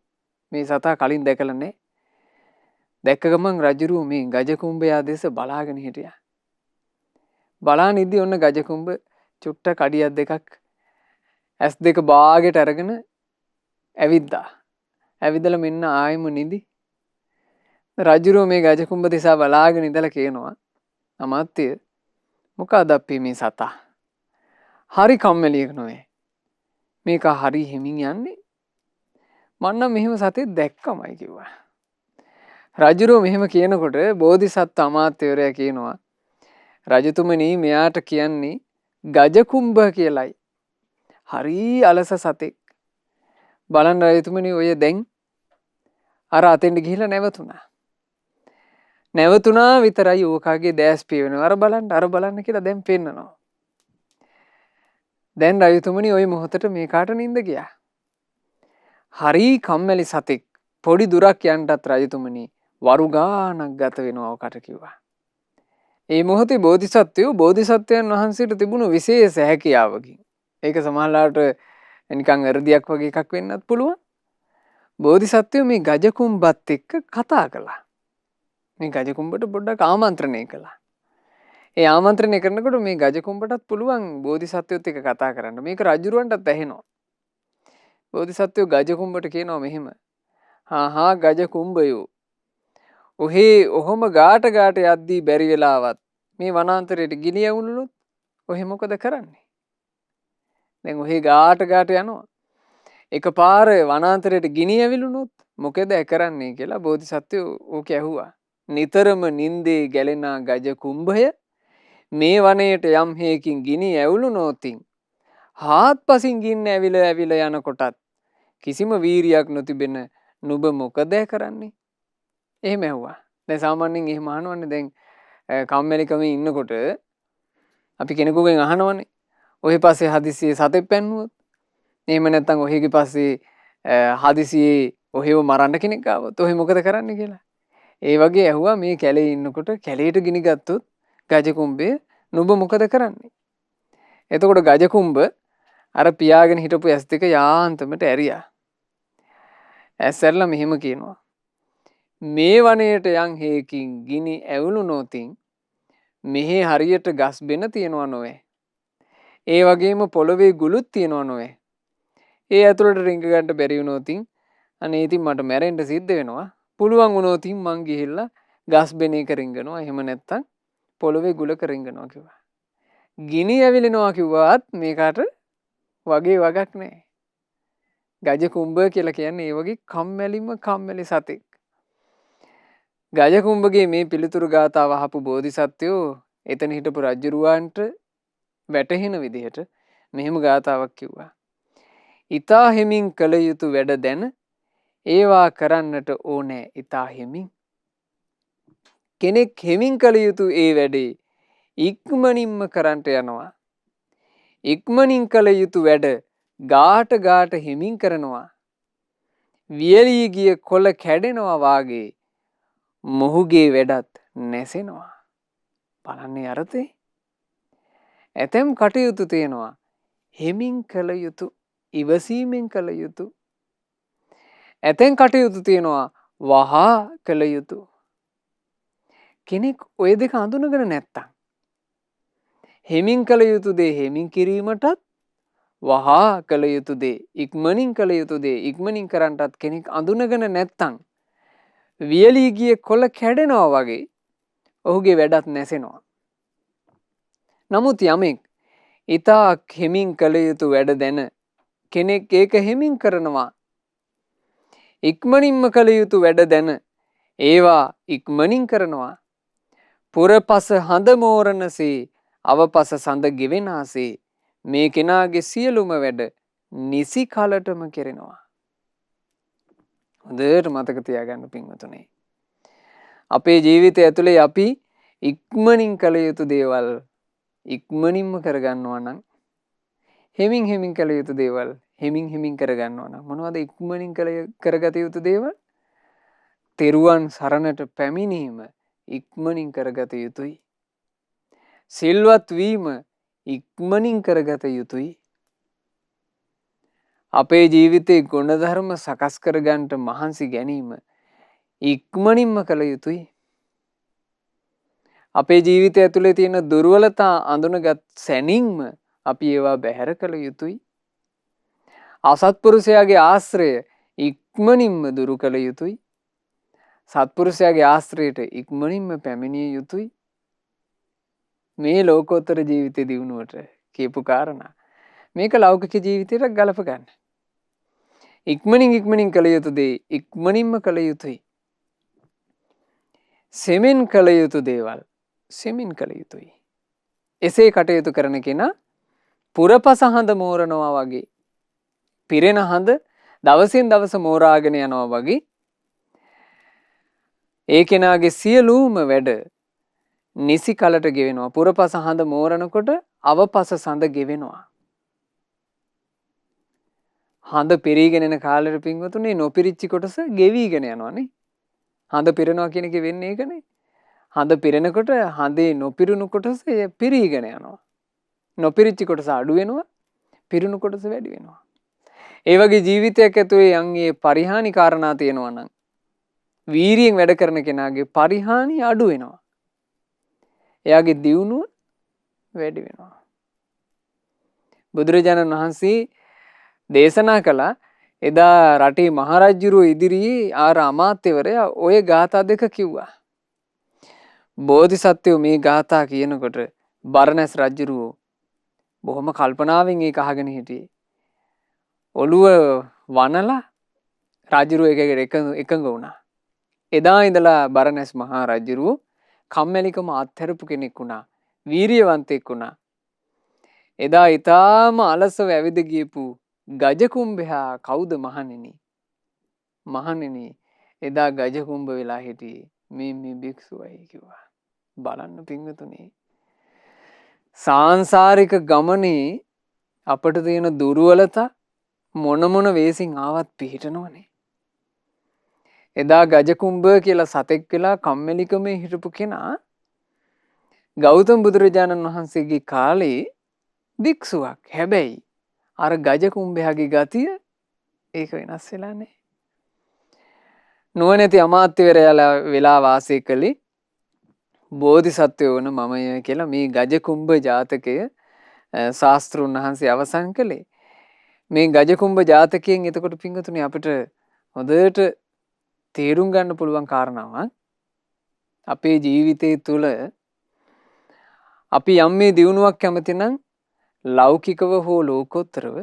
Speaker 1: මේ සතා කලින් දැකලා නැහැ. දැක්ක ගමන් රජුරුව මේ ගජකුම්භයා දෙස බලාගෙන හිටියා. බලාන ඉද්දි ඔන්න ගජකුම්භ චුට්ට කඩියක් දෙකක් ඇස් දෙක බාගෙට අරගෙන ඇවිද්දා. ඇවිදලා මෙන්න ආයෙම නිදි. රජුරුව මේ ගජකුම්භ දිසා බලාගෙන ඉඳලා කියනවා, අමාත්‍ය මොකද අපි මේ සතා? හරි කම්මැලියෙක් නොවේ. මේක හරි හිමින් යන්නේ. මන්නම් මෙහෙම සතෙක් දැක්කමයි කිව්වා. රජුරුව මෙහෙම කියනකොට බෝධිසත්ව අමාත්‍යවරයා කියනවා, රජතුමනි මෙයාට කියන්නේ ගජකුම්භ කියලයි. හරි අලස සතෙක්. බලන්න රජතුමනි ඔය දැන් අර අතෙන්ට ගිහිල්ලා නැවතුණා. නැවතුණා විතරයි ඕකාගේ දැස් පියවෙනවා. අර බලන්න කියලා දැන් පෙන්නනවා. දැන් රජතුමනි ওই මොහොතට මේ කාට නින්ද ගියා. හරි කම්මැලි සතෙක්. පොඩි දුරක් යන්නටත් රජතුමනි වරු ගානක් ගත වෙනවා ඔකට කිව්වා. ඒ මොහොතේ බෝධිසත්වයන් වහන්සේට තිබුණු විශේෂ හැකියාවකින්. ඒක සමහරලාට නිකන් අර්ධියක් වගේ එකක් වෙන්නත් පුළුවන්. බෝධිසත්වයෝ මේ ගජකුම්භත් එක්ක කතා කළා. මේ ගජකුම්භට පොඩ්ඩක් ආමන්ත්‍රණය කළා. ඒ ආමන්ත්‍රණය කරනකොට මේ ගජකුම්භටත් පුළුවන් බෝධිසත්වයොත් එක්ක කතා කරන්න. මේක රජුරවන්ටත් ඇහෙනවා. බෝධිසත්වයෝ ගජකුම්භට කියනවා මෙහෙම. හා ගජකුම්භයෝ. ඔහොම ගාට යද්දී බැරි වෙලාවත් මේ වනාන්තරයට ගිනි ඇවුනොත් ඔහෙ මොකද කරන්නේ? දැන් ඔහේ ගාට යනවා. එකපාර වනාන්තරයට ගිනි ඇවිලුනොත් මොකද කරන්නේ කියලා බෝධිසත්වයෝ ඕක ඇහුවා. නිතරම නින්දේ ගැලෙන ගජකුම්භය මේ වනයේට යම් හේකින් ගිනි ඇවුලුනොතින් හාත්පසින් ගින්න ඇවිල යනකොටත් කිසිම වීරියක් නොතිබෙන නුඹ මොකද කරන්නේ? එහෙම ඇහුවා. දැන් සාමාන්‍යයෙන් එහෙම අහනවනේ. දැන් කම්මැලිකමේ ඉන්නකොට අපි කෙනෙකුගෙන් අහනවනේ. ඔහි පස්සේ හදිසියේ සතෙක් පැන්නුවොත්, එහෙම නැත්නම් ඔහිගේ පස්සේ හදිසියේ ඔහෙව මරන්න කෙනෙක් ආවොත් ඔහෙ මොකද කරන්නේ කියලා. ඒ වගේ ඇහුවා මේ කැලේ ඉන්නකොට කැලේට ගිනි ගත්තොත් ගජකුම්භය නුඹ මොකද කරන්නේ? එතකොට ගජකුම්භ අර පියාගෙන හිටපු ඇස් දෙක යාන්තමට ඇරියා. ඇස් ඇරලා මෙහෙම කියනවා. මේ වනයේට යම් හේකින් ගිනි ඇවුලුනොතින් මෙහි හරියට ගස් බෙන තියනවා නොවේ. ඒ වගේම පොළවේ ගුළුත් තියනවා නොවේ. ඒ ඇතුළට රිංග ගන්න බැරි වුණොතින් අනේ ඉතින් මට මැරෙන්න සිද්ධ වෙනවා. පුළුවන් වුණොතින් මං ගිහිල්ලා ගස් බෙන එක රිංගනවා. එහෙම නැත්තම් පොළවේ ගුලක රිංගනවා කිව්වා. ගිනි ඇවිලෙනවා කිව්වත් මේකට වගේ වගක් නැහැ. ගජකුම්භ කියලා කියන්නේ ඒ වගේ කම්මැලි සතෙක්. ගජකුම්භගේ මේ පිළිතුරු ගාථාව අහපු බෝධිසත්වයෝ එතන හිටපු රජුරුවන්ට වැටහෙන විදිහට මෙහෙම ගාථාවක් කිව්වා. ඊතා හිමින් කළ යුතු වැඩ දැන ඒවා කරන්නට ඕනේ ඊතා හිමින්. කෙනෙක් හිමින් කළ යුතු ඒ වැඩේ ඉක්මනින්ම කරන්නට යනවා. ඉක්මනින් කළ යුතු වැඩ ගාට හිමින් කරනවා. වියලී ගිය කොළ කැඩෙනවා වාගේ මොහුගේ වැඩත් නැසෙනවා. බලන්නේ අර්ථේ. ඇතැම් කටයුතු තියෙනවා හිමින් කළ යුතු, ඉවසීමෙන් කළ යුතු. ඇතැම් කටයුතු තියෙනවා වහා කළ යුතු. කෙනෙක් ඔය දෙක අඳුනගෙන නැත්තම් හිමින් කළ යුතු දේ හිමින් කිරීමටත්, වහා කළ යුතු දේ ඉක්මනින් කළ යුතු දේ ඉක්මනින් කරන්නටත් කෙනෙක් අඳුනගෙන නැත්තම් වියලී ගිය කොළ කැඩෙනවා වගේ ඔහුගේ වැඩත් නැසෙනවා. නමුත් යමෙක් ඊතා හිමින් කළ යුතු වැඩ දැන කෙනෙක් ඒක හිමින් කරනවා. ඉක්මනින්ම කළ යුතු වැඩ දැන ඒවා ඉක්මනින් කරනවා. පුරපස හඳ මෝරණසේ අවපස සඳ ගෙවෙනාසේ මේ කෙනාගේ සියලුම වැඩ නිසි කලටම කෙරෙනවා. හොඳට මතක තියාගන්න පින්වතුනි. අපේ ජීවිතය ඇතුලේ අපි ඉක්මනින් කළ යුතු දේවල් ඉක්මනින්ම කරගන්නවා නම්, හිමින් කළ යුතු දේවල් හිමින් කරගන්නවා නම් මොනවද ඉක්මනින් කරගත යුතු දේවල්? තෙරුවන් සරණට පැමිණීම ඉක්මනින් කරගත යුතුයි. සිල්වත් වීම ඉක්මනින් කරගත යුතුයි. අපේ ජීවිතේ ගුණධර්ම සකස් කරගන්නට මහන්සි ගැනීම ඉක්මනින්ම කළ යුතුයි. අපේ ජීවිතය ඇතුලේ තියෙන දුර්වලතා අඳුනගත් සැනින්ම අපි ඒවා බැහැර කළ යුතුයි. අසත්පුරුෂයාගේ ආශ්‍රය ඉක්මනින්ම දුරු කළ යුතුයි. සත්පුරුෂයාගේ ආශ්‍රයට ඉක්මනින්ම පැමිණිය යුතුයි. මේ ලෝකෝත්තර ජීවිතේ දියුණුවට කියපු කාරණා. මේක ලෞකික ජීවිතයට ගලප ගන්න. ඉක්මනින් කළ යුතු දේ ඉක්මනින්ම කළ යුතුයි. සෙමින් කළ යුතු දේවල් සෙමින් කළ යුතුයි. එසේ කටයුතු කරන කෙනා පුරපස හඳ මෝරනවා වගේ, පිරෙන හඳ දවසින් දවස මෝරාගෙන යනවා වගේ ඒ කෙනාගේ සියලුම වැඩ නිසි කලට ගෙවෙනවා. පුරපස හඳ මෝරනකොට අවපස සඳ ගෙවෙනවා. හඳ පිරීගෙන එන කාලෙට පින්වතුනි නොපිරිච්ච කොටස ගෙවිගෙන යනවානේ. හඳ පිරෙනවා කියන එක වෙන්නේ ඒකනේ. හඳ පිරෙනකොට හඳේ නොපිරුණු කොටස පිරීගෙන යනවා. නොපිරිච්ච කොටස අඩු වෙනවා, පිරුණු කොටස වැඩි වෙනවා. ඒ වගේ ජීවිතයක් ඇතුලේ යන්ගේ පරිහානි කාරණා තියෙනවා නම් වීරියෙන් වැඩ කරන කෙනාගේ පරිහානි අඩු වෙනවා. එයාගේ දියුණුව වැඩි වෙනවා. බුදුරජාණන් වහන්සේ දේශනා කළා එදා රටේ මහරජුරුව ඉදිරියේ ආර අමාත්‍යවරයා ඔය ගාථා දෙක කිව්වා. බෝධිසත්වෝ මේ ගාථා කියනකොට බරණැස් රජුරුව බොහොම කල්පනාවෙන් ඒක අහගෙන හිටියේ. ඔළුව වනලා රජුරුව එකඟ වුණා. එදා ඉඳලා බරණැස් මහා රජුරුව කම්මැලිකම අත්හැරපු කෙනෙක් වුණා. වීරියවන්තයෙක් වුණා. එදා ඊටාම අලසව ඇවිද ගියපු ගජකුම්භයා කවුද මහණෙනි? මහණෙනි එදා ගජකුම්භ වෙලා හිටියේ මේ භික්ෂුවයි කිව්වා. බලන්න පින්වතුනි. සාංශාරික ගමනේ අපට තියෙන දුර්වලතා මොන වේසින් ආවත් පිහිටනවනේ. එදා ගජකුම්භ කියලා සතෙක් වෙලා කම්මැලිකමේ හිටපු කෙනා ගෞතම බුදුරජාණන් වහන්සේගේ කාලේ භික්ෂුවක්. හැබැයි අර ගජකුම්භයාගේ ගතිය ඒක වෙනස් වෙලා නැහැ. නුවණැති අමාත්‍යවරයාලා වෙලා වාසය කළේ බෝධිසත්වයෝ වන මමය කියලා මේ ගජකුම්භ ජාතකය ශාස්ත්‍රුන් වහන්සේ අවසන් කළේ. මේ ගජකුම්භ ජාතකයෙන් එතකොට පින්වතුනි අපිට හොඳට තේරුම් ගන්න පුළුවන් කාරණාවක් අපේ ජීවිතය තුළ අපි යම් මේ දියුණුවක් කැමති නම් ලෞකිකව හෝ ලෝකෝත්තරව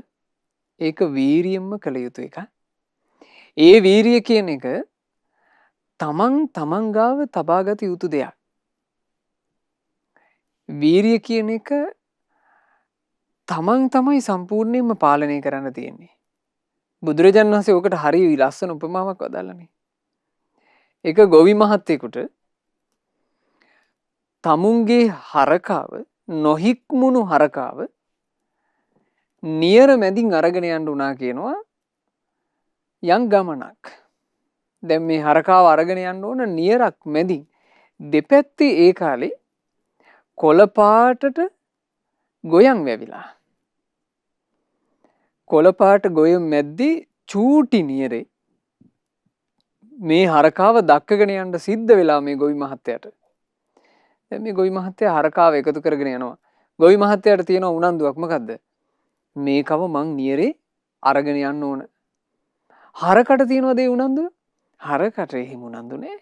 Speaker 1: ඒක වීරියෙන්ම කළ යුතු එකක්. ඒ වීරිය කියන එක තමන් ගාව තබාගත යුතු දෙයක්. වීරිය කියන එක තමන් තමයි සම්පූර්ණයෙන්ම පාලනය කරන්න තියෙන්නේ. බුදුරජාණන් වහන්සේ ඔකට හරි ලස්සන උපමාවක් වදාළනේ. එක ගොවි මහත්තයෙකුට තමුන්ගේ හරකාව නොහික්මුණු හරකාව නියර මැදින් අරගෙන යන්න උනා කියනවා යම් ගමනක්. දැන් මේ හරකාව අරගෙන යන්න ඕන නියරක් මැදින්. දෙපැත්තේ ඒ කාලේ කොළ පාටට ගොයන් වැවිලා. කොළ පාට ගොයම් මැද්දේ චූටි නියරේ මේ හරකාව දක්කගෙන යන්න සිද්ධ වෙලා මේ ගොවි මහත්තයාට. දැන් මේ ගොවි මහත්තයා හරකාව එකතු කරගෙන යනවා. ගොවි මහත්තයාට තියෙන උනන්දුවක් මොකද්ද? මේකව මං නියරේ අරගෙන යන්න ඕන. හරකට තියෙනවද ඒ උනන්දුව? හරකට එහෙම උනන්දු නෑ.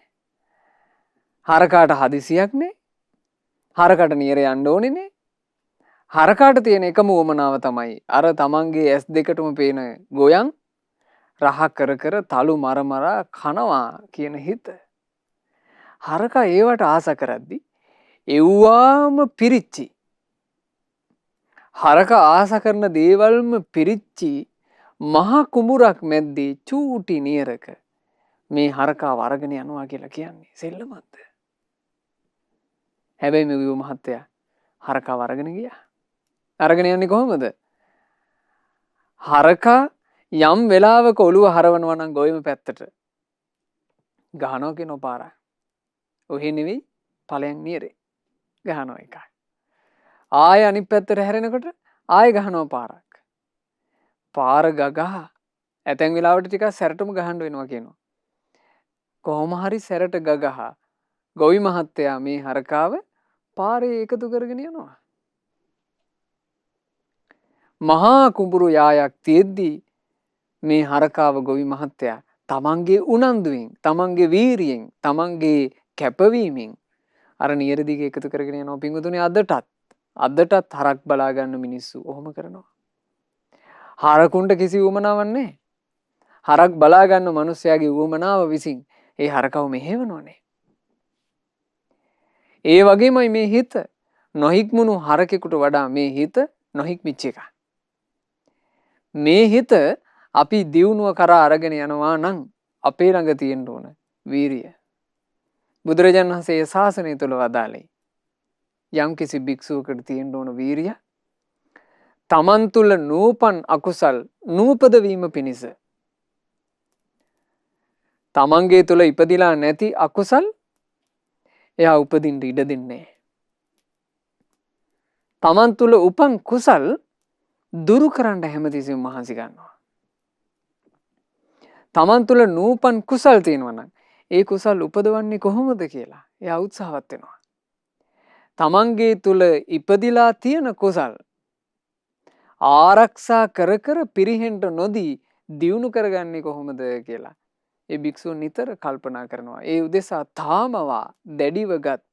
Speaker 1: හරකාට හදිසියක් නෑ. හරකට නියරේ යන්න ඕනේ නෑ. හරකාට තියෙන එකම උවමනාව තමයි අර තමන්ගේ ඇස් දෙකටම පේන ගොයන් රහ කර කර තලු මරමරා කනවා කියන හිත. හරකා ඒවට ආස කරද්දි එව්වාම පිරිච්චි. හරකා ආස කරන දේවල්ම පිරිච්චි මහා කුඹුරක් මැද්දේ චූටි නියරක මේ හරකාව අරගෙන යනවා කියලා කියන්නේ සෙල්ලමක්ද? හැබැයි මේ ගොවි මහත්තයා හරකාව අරගෙන ගියා. අරගෙන යන්නේ කොහොමද? හරකා යම් වෙලාවක ඔළුව හරවනවා නම් ගොවිම පැත්තට ගහනවා කියන පාරක්. ඔහෙ නෙවෙයි ඵලයන් නියරේ ගහනවා එකයි. ආය අනිත් පැත්තට හැරෙනකොට ආය ගහනවා පාරක්. පාර ගගහ ඇතැන් වෙලාවට ටිකක් සැරටම ගහන්න වෙනවා කියනවා. කොහොම හරි සැරට ගගහ ගොවි මහත්තයා මේ හරකාව පාරේ එකතු කරගෙන යනවා. මහා කුඹුරු යායක් තියෙද්දී මේ හරකාව ගොවි මහත්තයා තමන්ගේ උනන්දුවෙන්, තමන්ගේ වීරියෙන්, තමන්ගේ කැපවීමෙන් අර නියරදිග එකතු කරගෙන යනවා. පින්වතුනි අදටත් හරක් බලා ගන්න මිනිස්සු ඔහොම කරනවා. හරකුන්ට කිසි උවමනාවක් නැහැ. හරක් බලා ගන්න මිනිස්යාගේ උවමනාව විසින් ඒ හරකව මෙහෙවනෝනේ. ඒ වගේමයි මේ හිත නොහික්මුණු හරකෙකුට වඩා මේ හිත නොහික්මිච්ච එක. මේ හිත අපි දියුණුව කරා අරගෙන යනවා නම් අපේ ළඟ තියෙන්න ඕන වීරිය. බුදුරජාණන් වහන්සේ ශාසනය තුල වදාළේ යම් කිසි භික්ෂුවකට තියෙන්න ඕන වීරිය තමන් තුල නූපන් අකුසල් නූපද වීම පිණිස තමන්ගේ තුල ඉපදිලා නැති අකුසල් එයා උපදින්න ඉඩ දෙන්නේ. තමන් තුල උපන් කුසල් දුරු කරන්න හැමතිස්සෙම මහන්සි ගන්නවා. තමන් තුල නූපන් කුසල් තියෙනවා නම් ඒ කුසල් උපදවන්නේ කොහොමද කියලා එයා උත්සාහවත් වෙනවා. තමන්ගේ තුල ඉපදිලා තියෙන කුසල් ආරක්ෂා කර කර පිරිහෙන්න නොදී දියුණු කරගන්නේ කොහොමද කියලා ඒ භික්ෂුව නිතර කල්පනා කරනවා. ඒ උදෙසා තාමවා දැඩිවගත්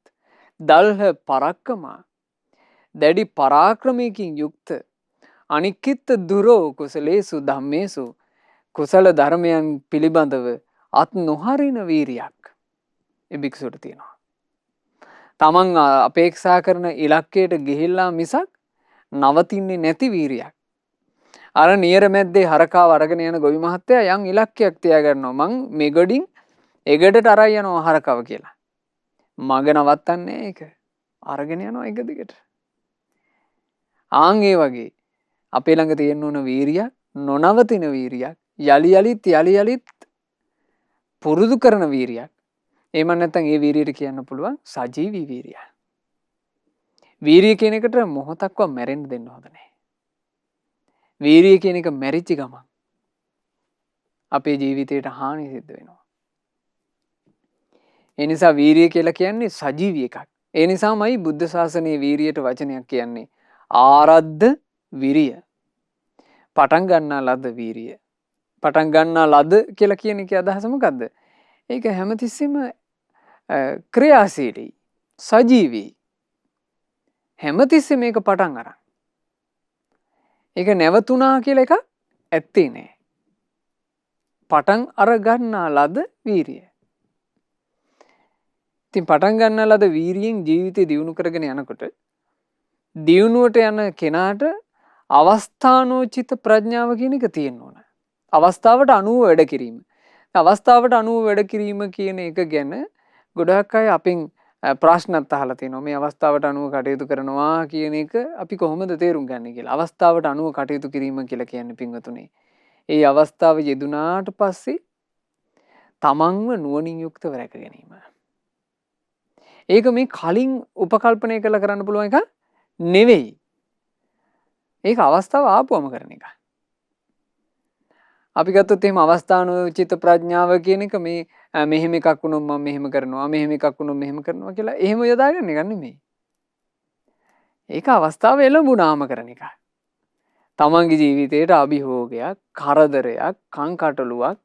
Speaker 1: දල්හ පරක්කමා දැඩි පරාක්‍රමයකින් යුක්ත අනික්කිත දුරෝ කුසලේසු ධම්මේසු කුසල ධර්මයන් පිළිබඳව අත් නොහරින වීරියක් ඒ භික්ෂුවට තියෙනවා. තමන් අපේක්ෂා කරන ඉලක්කයට ගිහිල්ලා මිසක් නවතින්නේ නැති වීරියක්. අර නියර මැද්දේ හරකාව අරගෙන යන ගොවි මහත්තයා යම් ඉලක්කයක් තියාගන්නවා. මං මෙගොඩින් එගඩට අරයි යනවා හරකාව කියලා. මග නවත්තන්නේ ඒක. අරගෙන යනවා එක දිගට. ආන් ඒ වගේ අපේ ළඟ තියෙන්න ඕන වීරියක්, නොනවතින වීරියක්, යලි යලිත් පුරුදු කරන වීරියක්. එහෙම නැත්නම් ඒ වීරියට කියන්න පුළුවන් සජීවී වීරිය. වීරිය කියන එකට මොහොතක්වත් මැරෙන්න දෙන්න හොඳ නැහැ. වීරිය කියන එක මැරිච්ච ගමන් අපේ ජීවිතයට හානි සිද්ධ වෙනවා. ඒ නිසා වීරිය කියලා කියන්නේ සජීවී එකක්. ඒ නිසාමයි බුද්ධ ශාසනයේ වීරියට වචනයක් කියන්නේ ආරද්ධ විරිය. පටන් ගන්නා ලද වීරිය. පටන් ගන්නා ලද කියලා කියන එකේ අදහස මොකද්ද? ඒක හැමතිස්සෙම ක්‍රියාශීලී, සජීවී. හැමතිස්සෙම මේක පටන් අරන්. ඒක නැවතුණා කියලා එකක් ඇත්තේ නෑ. පටන් අර ගන්නා ලද වීරිය. ඉතින් පටන් ගන්නා ලද වීරියෙන් ජීවිතේ දියුණු කරගෙන යනකොට දියුණුවට යන කෙනාට අවස්ථානෝචිත ප්‍රඥාව කියන එක තියෙන්න ඕන. අවස්ථාවට අනුව වැඩ කිරීම. අවස්ථාවට අනුව වැඩ කිරීම කියන එක ගැන ගොඩක් අය අපෙන් ප්‍රශ්නත් අහලා තිනවා. මේ අවස්ථාවට අනුව කටයුතු කරනවා කියන එක අපි කොහොමද තේරුම් ගන්නේ කියලා. අවස්ථාවට අනුව කටයුතු කිරීම කියලා කියන්නේ පින්වතුනි. ඒ අවස්ථාව යෙදුනාට පස්සේ තමන්ව නුවණින් යුක්තව රැක ගැනීම. ඒක මේ කලින් උපකල්පනය කරලා කරන්න පුළුවන් එක නෙවෙයි. ඒක අවස්ථාව ආපුවම කරන එක. අපි ගත්තොත් එහෙම අවස්ථානෝචිත ප්‍රඥාව කියන එක මේ මෙහෙම එකක් වුණොත් මම මෙහෙම කරනවා, මෙහෙම එකක් වුණොත් මෙහෙම කරනවා කියලා එහෙම යොදාගන්න එක නෙමෙයි. ඒක අවස්ථාව එළඹුණාම කරන එක. තමන්ගේ ජීවිතේට අභියෝගයක්, කරදරයක්, කංකටොළුවක්,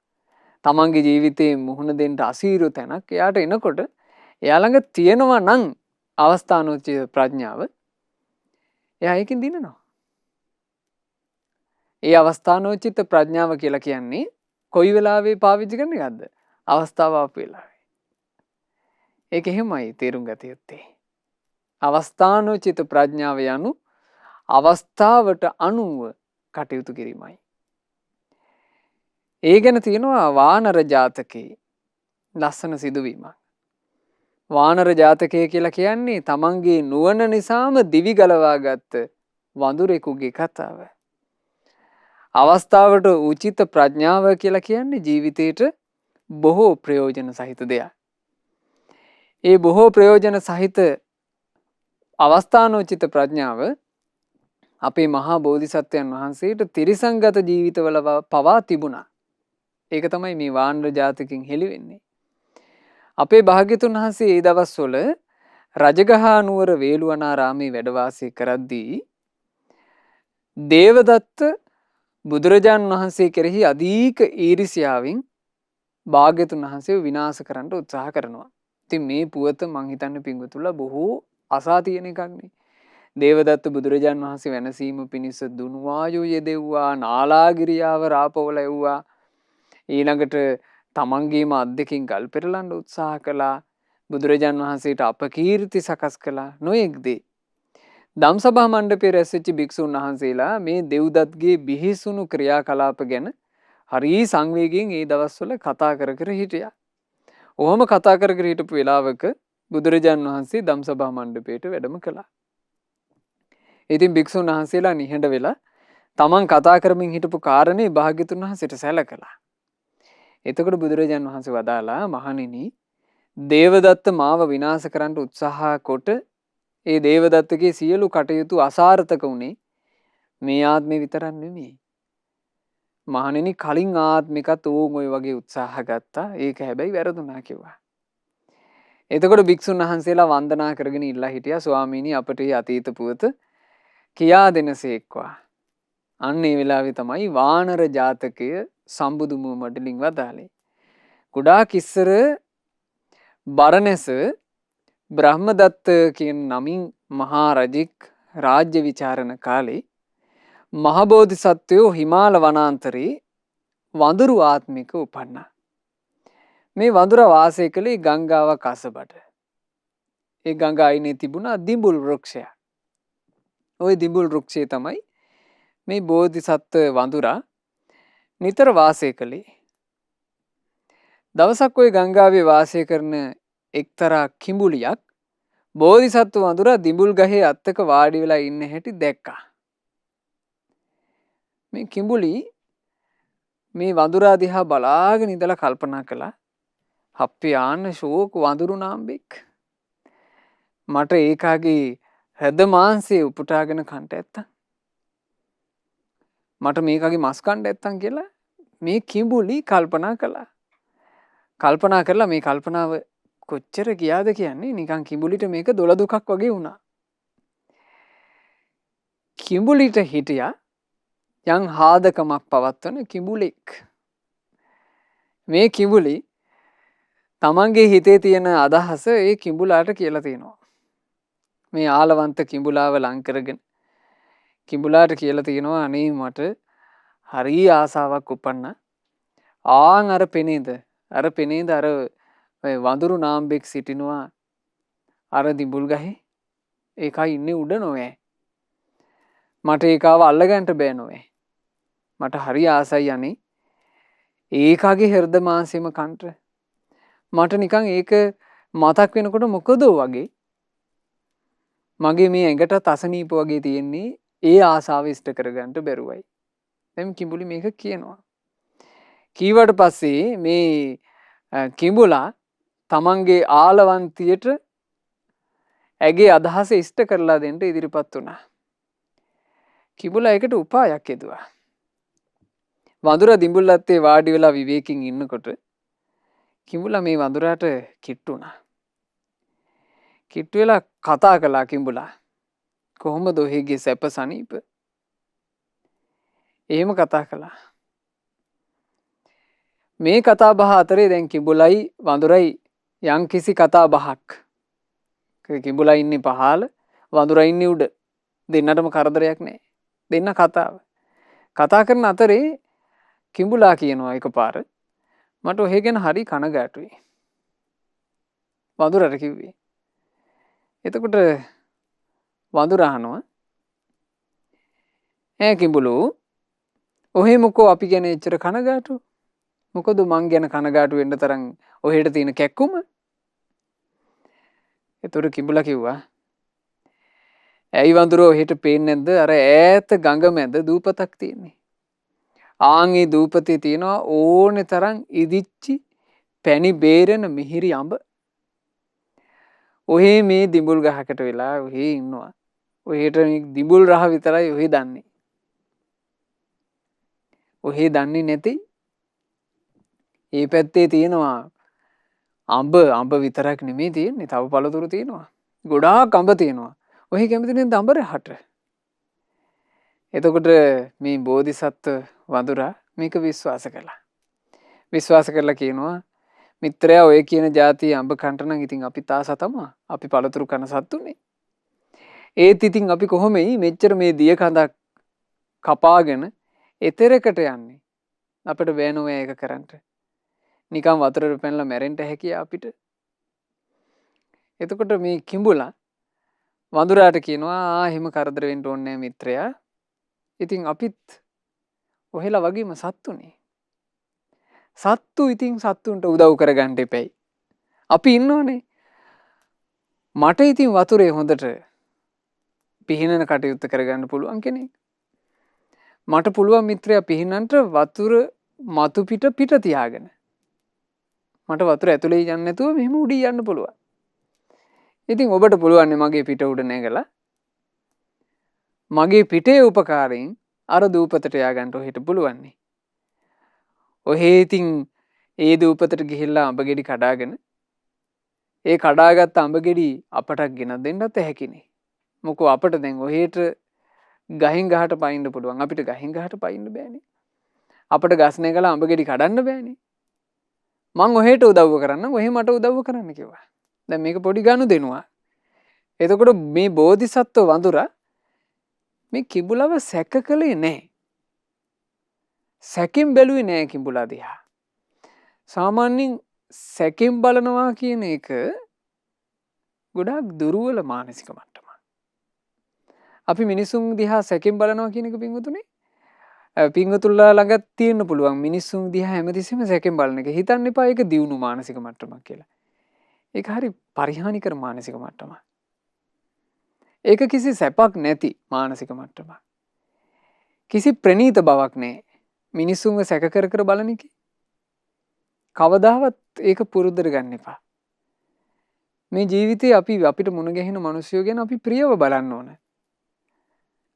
Speaker 1: තමන්ගේ ජීවිතේ මුහුණ දෙන්න අසීරු තැනක් එයාට එනකොට එයා ළඟ තියෙනවා නම් අවස්ථානෝචිත ප්‍රඥාව එයා ඒකෙන් දිනනවා. ඒ අවස්ථානෝචිත ප්‍රඥාව කියලා කියන්නේ කොයි වෙලාවෙ පාවිච්චි කරන එකක්ද? අවස්ථාව ආපු වෙලාවේ. ඒක එහෙමයි තේරුම් ගත යුත්තේ. අවස්ථානෝචිත ප්‍රඥාව යනු අවස්ථාවට අනුව කටයුතු කිරීමයි. ඒ ගැන තියෙනවා වානර ජාතකේ ලස්සන සිදුවීමක්. වානර ජාතකය කියලා කියන්නේ තමන්ගේ නුවණ නිසාම දිවි ගලවා ගත්ත වඳුරෙකුගේ කතාව. අවස්ථාවට උචිත ප්‍රඥාව කියලා කියන්නේ ජීවිතේට බොහෝ ප්‍රයෝජන සහිත දෙයක්. ඒ බොහෝ ප්‍රයෝජන සහිත අවස්ථානෝචිත ප්‍රඥාව අපේ මහා බෝධිසත්වයන් වහන්සේට තිරිසංගත ජීවිතවල පවා තිබුණා. ඒක තමයි මේ වානර ජාතකයෙන් හෙළි වෙන්නේ. අපේ භාග්‍යතුන් වහන්සේ ඒ දවස්වල රජගහ නුවර වේළුවනාරාමේ වැඩ වාසය කරද්දී දේවදත්ත බුදුරජාණන් වහන්සේ කෙරෙහි අධික ඊර්ෂ්‍යාවෙන් භාග්‍යතුන් වහන්සේව විනාශ කරන්න උත්සාහ කරනවා. ඉතින් මේ පුවත මං හිතන්නේ පින්වතුන්ලා බොහෝ අසා තියෙන එකක් නේ. දේවදත්ත බුදුරජාණන් වහන්සේ වෙනසීම පිණිස දුනුවායු යෙදෙව්වා, නාලාගිරියාව රාපවල එව්වා. ඊළඟට තමන්ගේම අත් දෙකින් ගල් පෙරලන්න උත්සාහ කළා. බුදුරජාණන් වහන්සේට අපකීර්ති සකස් කළා. නොයෙක් දේ. ධම්සභා මණ්ඩපයේ රැස්වෙච්ච භික්ෂුන් වහන්සේලා මේ දෙව්දත්ගේ බිහිසුණු ක්‍රියාකලාප ගැන හරි සංවේගයෙන් ඒ දවස්වල කතා කර කර හිටියා. ඔහොම කතා කර කර හිටපු වෙලාවක බුදුරජාණන් වහන්සේ ධම්සභා මණ්ඩපයට වැඩම කළා. ඉතින් භික්ෂුන් වහන්සේලා නිහඬ වෙලා තමන් කතා කරමින් හිටපු කාරණේ භාග්‍යතුන් වහන්සේට සැලකලා. එතකොට බුදුරජාණන් වහන්සේ වදාලා මහණෙනි දේවදත්ත මාව විනාශ කරන්න උත්සාහ කොට ඒ දේවදත්තගේ සියලු කටයුතු අසාර්ථක වුණේ මේ ආත්මේ විතරක් නෙමෙයි. මහණෙනි කලින් ආත්මිකත් ඕන් ඔය වගේ උත්සාහ ගත්තා. ඒක හැබැයි වැරදුනා කිව්වා. එතකොට භික්ෂුන් වහන්සේලා වන්දනා කරගෙන ඉල්ලා හිටියා ස්වාමීනි අපට මේ අතීත පුවත කියා දෙනසේක්වා. අන්න ඒ වෙලාවේ තමයි වානර ජාතකය සම්බුදු මුවමඩලින් වදාළේ. කුඩාක් ඉස්සර බරණැස බ්‍රහ්මදත්ත කියන නමින් මහා රජෙක් රාජ්‍ය විචාරණ කාලේ මහබෝධිසත්වයෝ හිමාල වනාන්තරේ වඳුරු ආත්මික උපන්නා. මේ වඳුර වාසය කළේ ගංගාවක් අසබඩ. ඒ ගඟ අයිනේ තිබුණා දිඹුල් වෘක්ෂය. ওই දිඹුල් වෘක්ෂය තමයි මේ බෝධිසත්ව වඳුරා නිතර වාසය කළේ. දවසක් ওই ගංගාවේ වාසය කරන එක්තරා කිඹුලියක් බෝධිසත්ව වඳුරා දිඹුල් ගහේ අත්තක වාඩි වෙලා ඉන්න හැටි දැක්කා. මේ කිඹුලි මේ වඳුරා දිහා බලාගෙන ඉඳලා කල්පනා කළා හප්පි ආන්න ශෝක වඳුරු නාම්බෙක් මට ඒකාගේ හෘද මාංශය උපුටාගෙන කන්ට ඇත්තා මට මේකගේ මස් කන්න ඇත්තන් කියලා මේ කිඹුලි කල්පනා කළා. කල්පනා කරලා මේ කල්පනාව කොච්චර ගියාද කියන්නේ නිකන් කිඹුලිට මේක දොළ දුකක් වගේ වුණා. කිඹුලිට හිටියා යම් හාදකමක් පවත්වන කිඹුලෙක්. මේ කිඹුලි තමන්ගේ හිතේ තියෙන අදහස ඒ කිඹුලාට කියලා තියෙනවා. මේ ආලවන්ත කිඹුලාව ලං කරගෙන කිඹුලාට කියලා තියෙනවා අනේ මට හරි ආසාවක් උපන්න. ආන් අර පෙනේද අර වඳුරු නාම්බෙක් සිටිනවා අර දිඹුල් ගහේ. ඒකයි ඉන්නේ උඩ නොවේ. මට ඒකව අල්ලගන්න බෑ නොවේ. මට හරි ආසයි අනේ ඒකගේ හෘද මාංශෙම කන්ට. මට නිකන් ඒක මතක් වෙනකොට මොකද වගේ මගේ මේ ඇඟට අසනීප වගේ තියෙන්නේ ඒ ආසාව ඉෂ්ට කරගන්න බැරුවයි. දැන් කිඹුලි මේක කියනවා. කීවට පස්සේ මේ කිඹුලා තමන්ගේ ආලවන්තියට ඇගේ අදහස ඉෂ්ට කරලා දෙන්න ඉදිරිපත් වුණා. කිඹුලා ඒකට උපායක් යෙදුවා. වඳුර දිඹුල්ලත්තේ වාඩි වෙලා විවේකයෙන් ඉන්නකොට කිඹුලා මේ වඳුරාට කිට්ටු වුණා. කිට්ටු වෙලා කතා කළා කිඹුලා. කොහොමද ඔහෙගේ සැප සනීප? එහෙම කතා කළා. මේ කතා බහ අතරේ දැන් කිඹුලයි වඳුරයි යම් කිසි කතා බහක්. කිඹුලා ඉන්නේ පහළ වඳුරා ඉන්නේ උඩ. දෙන්නටම කරදරයක් නැහැ. දෙන්න කතා කරන අතරේ කිඹුලා කියනවා එකපාර මට ඔහෙ ගැන හරි කනගාටුයි. වඳුරට කිව්වේ. එතකොට වඳුරා අහනවා ඈ කිඹුලෝ ඔහෙ මොකෝ අපි ගැන එච්චර කනගාටු? මොකද මං ගැන කනගාටු වෙන්න තරම් ඔහෙට තියෙන කැක්කුම? එතකොට කිඹුලා කිව්වා ඇයි වඳුරෝ ඔහෙට පේන්නේ නැද්ද අර ඈත ගඟ මැද දූපතක් තියෙන්නේ. ආන් ඒ දූපතේ තියෙනවා ඕනේ තරම් ඉදිච්චි පැණි බේරෙන මිහිරි අඹ. ඔහේ මේ දිඹුල් ගහකට වෙලා ඔහේ ඉන්නවා. ඔහෙට දිඹුල් රහ විතරයි ඔහේ දන්නේ. ඔහේ දන්නේ නැති ඒ පැත්තේ තියෙනවා අඹ විතරක් නෙමෙයි තියෙන්නේ. තව පළතුරු තියෙනවා. ගොඩාක් අඹ තියෙනවා. ඔහි කැමති නේද අඹ රහට? එතකොට මේ බෝධිසත්ව වඳුරා මේක විශ්වාස කළා. විශ්වාස කරලා කියනවා මිත්‍රයා ඔය කියන જાතිය අඹ කන්ට නම් ඉතින් අපි තාස තමයි. අපි පළතුරු කන සත්තුනේ. ඒත් ඉතින් අපි කොහොමයි මෙච්චර මේ දිය කඳක් කපාගෙන එතරකට යන්නේ. අපිට බෑනෝ ඒක කරන්න. නිකන් වතුරට පැනලා මැරෙන්න හැකිය අපිට. එතකොට මේ කිඹුලා වඳුරාට කියනවා එහෙම කරදර වෙන්න ඕනේ නෑ මිත්‍රයා. ඉතින් අපිත් ඔහෙලා වගේම සත්තුනේ. සත්තු ඉතින් සත්තුන්ට උදව් කරගන්න එපැයි. අපි ඉන්නෝනේ. මට ඉතින් වතුරේ හොඳට පිහිනන කටයුත්ත කරගන්න පුළුවන් කෙනෙක්. මට පුළුවන් මිත්‍රයා පිහිනන්ට වතුර මතු පිට තියාගෙන. මට වතුර ඇතුලේ යන්නේ නැතුව මෙහෙම උඩින් යන්න පුළුවන්. ඉතින් ඔබට පුළුවන් මගේ පිට උඩ නැගලා මගේ පිටේ උපකාරයෙන් අර දූපතට ය아가න්න ඔහෙට පුළුවන්. ඔහේ ඉතින් ඒ දූපතට ගිහිල්ලා අඹ ගෙඩි කඩාගෙන ඒ කඩාගත්ත අඹ ගෙඩි අපට ගෙන දෙන්නත් හැකිනේ. මොකෝ අපට දැන් ඔහෙට ගහින් ගහට පයින්න පුළුවන්. අපිට ගහින් ගහට පයින්න බෑනේ. අපට ගස් නැගලා අඹ ගෙඩි කඩන්න බෑනේ. මං ඔහෙට උදව්ව කරන්න ඔහෙ මට උදව්ව කරන්න කිව්වා. දැන් මේක පොඩි ගනුදෙනුවක්. එතකොට මේ බෝධිසත්ව වඳුරා මේ කිඹුලව සැක කළේ නැහැ. සැකෙන් බැලුවේ නැහැ කිඹුලා දිහා. සාමාන්‍යයෙන් සැකෙන් බලනවා කියන එක ගොඩාක් දුර්වල මානසික මට්ටමක්. අපි මිනිසුන් දිහා සැකෙන් බලනවා කියන එක පින්වතුනේ පින්වතුන්ලා ළඟ තියෙන්න පුළුවන්. මිනිසුන් දිහා හැමතිස්සෙම සැකෙන් බලන එක. හිතන්න එපා ඒක දියුණු මානසික මට්ටමක් කියලා. ඒක හරි පරිහානිකර මානසික මට්ටමක්. ඒක කිසි සැපක් නැති මානසික මට්ටමක්. කිසි ප්‍රණීත බවක් නැහැ. මිනිසුන්ව සැක කර කර බලන එක. කවදාවත් ඒක පුරුද්දට ගන්න එපා. මේ ජීවිතේ අපිට මුණ ගැහෙන මිනිස්සුયો ගැන අපි ප්‍රියව බලන්න ඕන.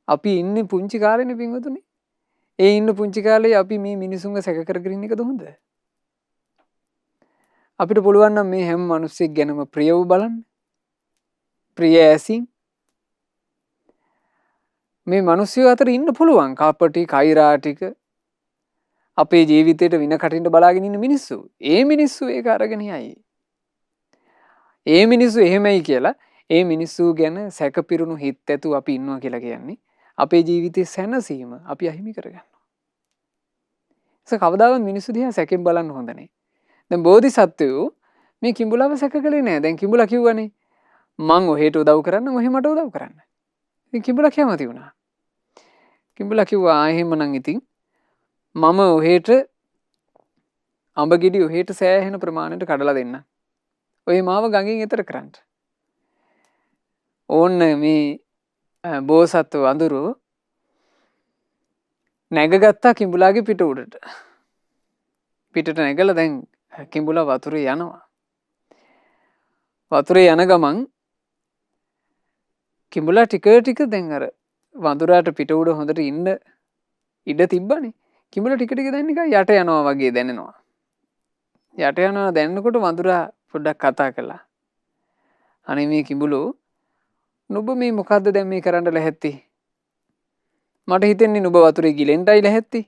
Speaker 1: අපි ඉන්නේ පුංචි කාලේනේ පින්වතුනි. ඒ ඉන්න පුංචි කාලේ අපි මේ මිනිසුන්ව සැක කරගෙන ඉන්න එකද හොඳ? අපිට පුළුවන් නම් මේ හැම මිනිස්සෙක් ගැනම ප්‍රියව බලන්න. ප්‍රිය ඇසින් මේ මිනිස්සු අතර ඉන්න පුළුවන්. කාපටි කෛරාටික අපේ ජීවිතේට වින කටින්ට බලාගෙන ඉන්න මිනිස්සු. ඒ මිනිස්සු ඒක අරගෙන යයි. ඒ මිනිස්සු එහෙමයි කියලා ඒ මිනිස්සු ගැන සැකපිරුණු හිත් ඇතුව අපි ඉන්නවා කියලා කියන්නේ අපේ ජීවිතේ සැනසීම අපි අහිමි කරගන්නවා. ඒක කවදාවත් මිනිස්සු දිහා සැකෙන් බලන්න හොඳ නැහැ. දැන් බෝධිසත්වයෝ මේ කිඹුලව සැක කළේ නැහැ. දැන් කිඹුලා කිව්වනේ මං ඔහෙට උදව් කරන්න ඔහෙ මට උදව් කරන්න. ඉතින් කිඹුලා කැමති වුණා. කිඹුලා කිව්වා එහෙමනම් ඉතින් මම ඔහෙට අඹ ගෙඩි ඔහෙට සෑහෙන ප්‍රමාණයට කඩලා දෙන්න. ඔය මාව ගඟෙන් එතර කරන්න. ඕන්න මේ බෝසත්ව වඳුරු නැගගත්තා කිඹුලාගේ පිට උඩට. පිටට නැගලා දැන් කිඹුලා වතුරේ යනවා. වතුරේ යන ගමන් කිඹුලා ටික දැන් අර වඳුරාට පිට උඩ හොඳට ඉන්න ඉඩ තිබ්බනේ. කිඹුලා ටික දැන් නිකන් යට යනවා වගේ දැනෙනවා. යට යනවා දැනනකොට වඳුරා පොඩ්ඩක් කතා කළා. අනේ මේ කිඹුලෝ නුඹ මේ මොකද්ද දැන් මේ කරන්න ලැහැත්ති? මට හිතෙන්නේ නුඹ වතුරේ ගිලෙන්ටයි ලැහැත්ති.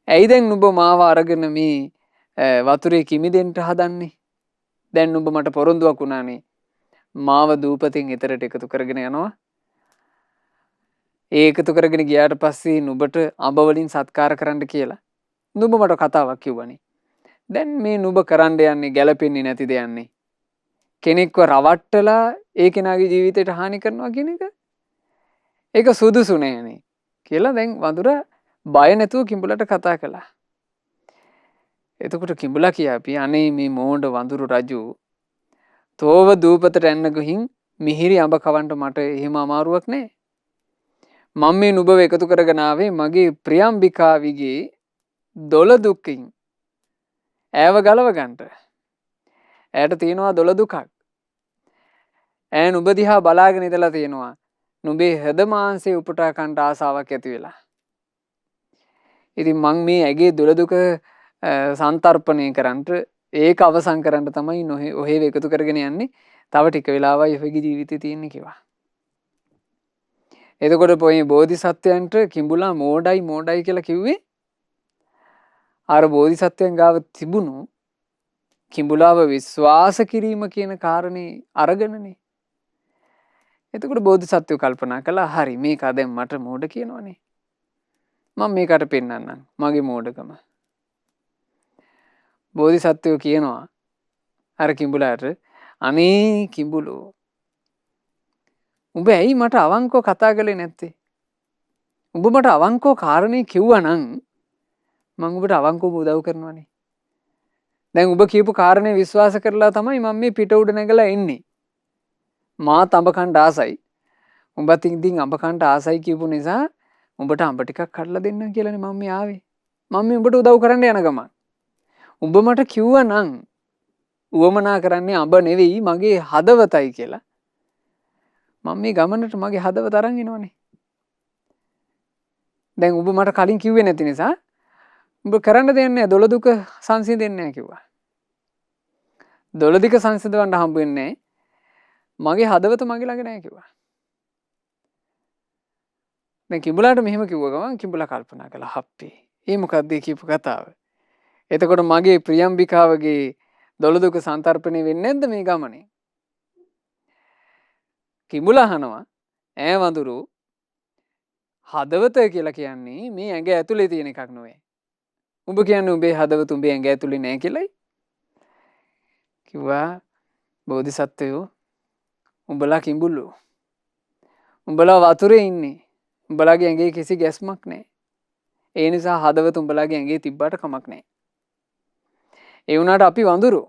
Speaker 1: ඇයි දැන් නුඹ මාව අරගෙන මේ වතුරේ කිමිදෙන්න හදන්නේ? දැන් නුඹ මට පොරොන්දුවක් වුණානේ. මාව දූපතෙන් එතරට එකතු කරගෙන යනවා. ඒ එකතු කරගෙන ගියාට පස්සේ නුඹට අඹ වලින් සත්කාර කරන්න කියලා. නුඹ මට කතාවක් කිව්වනේ. දැන් මේ නුඹ කරන්න යන්නේ ගැළපෙන්නේ නැති දෙයන්නේ. කෙනෙක්ව රවට්ටලා ඒ කෙනාගේ ජීවිතයට හානි කරනවා කියන එක ඒක සුදුසු නෑනේ කියලා දැන් වඳුරා බය නැතුව කිඹුලට කතා කළා. එතකොට කිඹුලා කියාපි අනේ මේ මෝඩ වඳුරු රජු තෝව දූපතට එන්න ගිහින් මිහිරි අඹ කවන්න මට එහෙම අමාරුවක් නෑ. මම මේ නුඹව එකතු කරගෙන ආවේ මගේ ප්‍රියම්බිකාවිගේ දොළ දුකින් ඈව ගලව ගන්නට. ඇයට තියෙනවා දොළ දුකක්. ඈ නුඹ දිහා බලාගෙන ඉඳලා තියෙනවා. නුඹේ හද මාංශේ උපුටා කන්න ආසාවක් ඇති වෙලා. ඉතින් මං මේ ඇගේ දොළ දුක සන්තර්පණය කරන්නට ඒක අවසන් කරන්න තමයි ඔහේ එකතු කරගෙන යන්නේ. තව ටික වෙලාවයි ඔහුගේ ජීවිතේ තියෙන්නේ කිව්වා. එතකොට පොයි බෝධිසත්වයන්ට කිඹුලා මෝඩයි කියලා කිව්වේ අර බෝධිසත්වයන් ගාව තිබුණු කිඹුලාව විශ්වාස කිරීම කියන කාරණේ අරගෙනනේ. එතකොට බෝධිසත්වයෝ කල්පනා කළා හරි මේක දැන් මට මෝඩ කියනවනේ. මම මේකට පෙන්නන්නම් මගේ මෝඩකම. බෝධිසත්වයෝ කියනවා අර කිඹුලාට අනේ කිඹුලෝ උඹ ඇයි මට අවංකව කතා කළේ නැත්තේ? උඹ මට අවංකව කාරණේ කිව්වනම් මම ඔබට අවංකවම උදව් කරනවානේ. දැන් ඔබ කියපු කාරණේ විශ්වාස කරලා තමයි මම මේ පිට උඩ නැගලා එන්නේ. මාත් අඹ කන්න ආසයි. උඹත් ඉතින් අඹ කන්න ආසයි කියපු නිසා උඹට අඹ ටිකක් කඩලා දෙන්න කියලානේ මම මේ ආවේ. මම මේ උඹට උදව් කරන්න යන ගමන්. උඹ මට කිව්වනම් උවමනා කරන්නේ අඹ නෙවෙයි මගේ හදවතයි කියලා. මම මේ ගමනට මගේ හදවත අරන් එනවනේ. දැන් ඔබ මට කලින් කිව්වේ නැති නිසා උඹ කරන්න දෙන්නේ නැහැ. දොළ දුක සංසිඳෙන්නේ නැහැ කිව්වා. දොළ දුක සංසිඳවන්න හම්බ වෙන්නේ මගේ හදවත මගේ ළඟ නැහැ කිව්වා. දැන් කිඹුලාට මෙහෙම කිව්ව ගමන් කිඹුලා කල්පනා කළා හප්පේ. ඒ මොකක්ද කියපු කතාව? එතකොට මගේ ප්‍රියම්බිකාවගේ දොළ දුක සන්තරපණය වෙන්නේ නැද්ද මේ ගමනේ? කිඹුලා අහනවා ඈ වඳුරු හදවත කියලා කියන්නේ මේ ඇඟ ඇතුලේ තියෙන එකක් නෙවෙයි. උඹ කියන්නේ උඹේ හදවත උඹේ ඇඟ ඇතුලේ නෑ කියලායි. කිව්වා බෝධිසත්වයෝ උඹලා කිඹුලෝ. උඹලා වතුරේ ඉන්නේ. උඹලාගේ ඇඟේ කිසි ගැස්මක් නෑ. ඒ නිසා හදවත උඹලාගේ ඇඟේ තිබ්බට කමක් නෑ. ඒ වුණාට අපි වඳුරු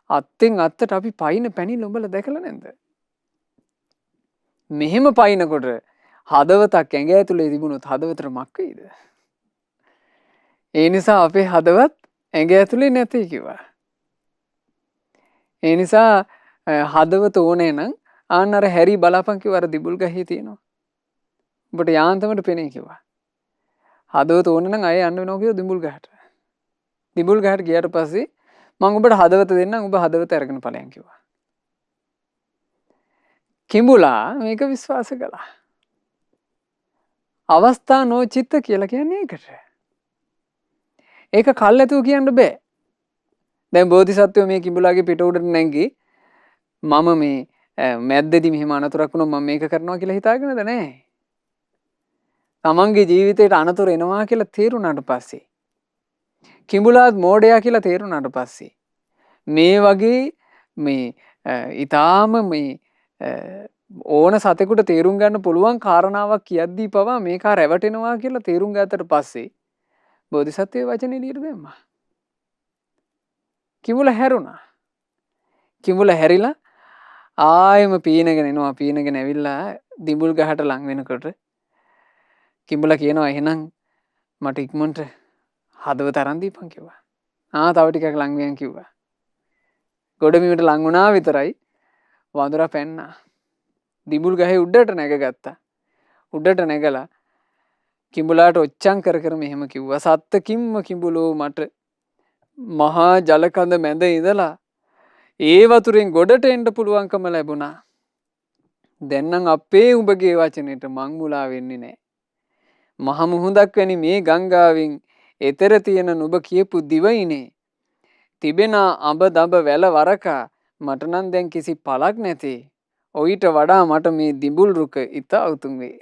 Speaker 1: අත්ෙන් අත්තට අපි පයින් පැනිල උඹලා දැකලා නැද්ද? මෙහෙම පයින්නකොට හදවතක් ඇඟ ඇතුලේ තිබුණොත් හදවතට මක් වෙයිද? ඒ නිසා අපේ හදවත් ඇඟ ඇතුලේ නැති කිව්වා. ඒ නිසා හදවත ඕනේ නම් ආන්න අර හැරි බලාපන් කිව්ව අර දිබුල් ගහේ තියෙනවා. ඔබට යාන්තමට පෙනේ කිව්වා. හදවත ඕනේ නම් අය යන්න වෙනවා කිව්ව දිබුල් ගහට. දිබුල් ගහට ගියාට පස්සේ මම ඔබට හදවත දෙන්නම් ඔබ හදවත අරගෙන ඵලයන් කිව්වා. කිඹුලා මේක විශ්වාස කළා. අවස්ථා නොචිත්ත කියලා කියන්නේ ඒකට. ඒක කල්ැතුව කියන්න බෑ. දැන් බෝධිසත්වෝ මේ කිඹුලාගේ පිට උඩට නැංගි මම මේ මැද්දේදී මෙහෙම අනතුරක් වුණොත් මම මේක කරනවා කියලා හිතාගෙනද නැහැ. තමන්ගේ ජීවිතේට අනතුරු එනවා කියලා තේරුණාට පස්සේ කිඹුලාත් මෝඩයා කියලා තේරුණාට පස්සේ මේ වගේ මේ ඊටාම මේ ඕන සතෙකුට තේරුම් ගන්න පුළුවන් කාරණාවක් කියද්දී පවා මේක රැවටෙනවා කියලා තේරුම් ගත්තට පස්සේ බෝධිසත්වයේ වචනේ එළියට දැම්මා. කිඹුලා හැරුණා. කිඹුලා හැරිලා ආයෙම පීනගෙන එනවා. පීනගෙන ඇවිල්ලා දිඹුල් ගහට ලං වෙනකොට කිඹුලා කියනවා එහෙනම් මට ඉක්මනට හදවත අරන් දීපන් කිව්වා. තව ටිකක් ලං වෙයන් කිව්වා. ගොඩබිමට ලං වුණා විතරයි වඳුරා පැන්නා. දිඹුල් ගහේ උඩට නැගගත්තා. උඩට නැගලා කිඹුලාට ඔච්චම් කර කර මෙහෙම කිව්වා. සත්තකින්ම කිඹුලෝ මට මහා ජලකඳ මැද ඉඳලා ඒ වතුරෙන් ගොඩට එන්න පුළුවන්කම ලැබුණා. දැන් නම් අපේ උඹගේ වචනෙට මං මුලා වෙන්නේ නැහැ. මහ මුහුදක් වැනි මේ ගංගාවෙන් එතර තියෙන නුඹ කියපු දිවයිනේ තිබෙන අඹ දඹ වැල වරකා මට නම් දැන් කිසි පළක් නැති. ඔයිට වඩා මට මේ දිඹුල් රුක ඉතා උතුම් වේ.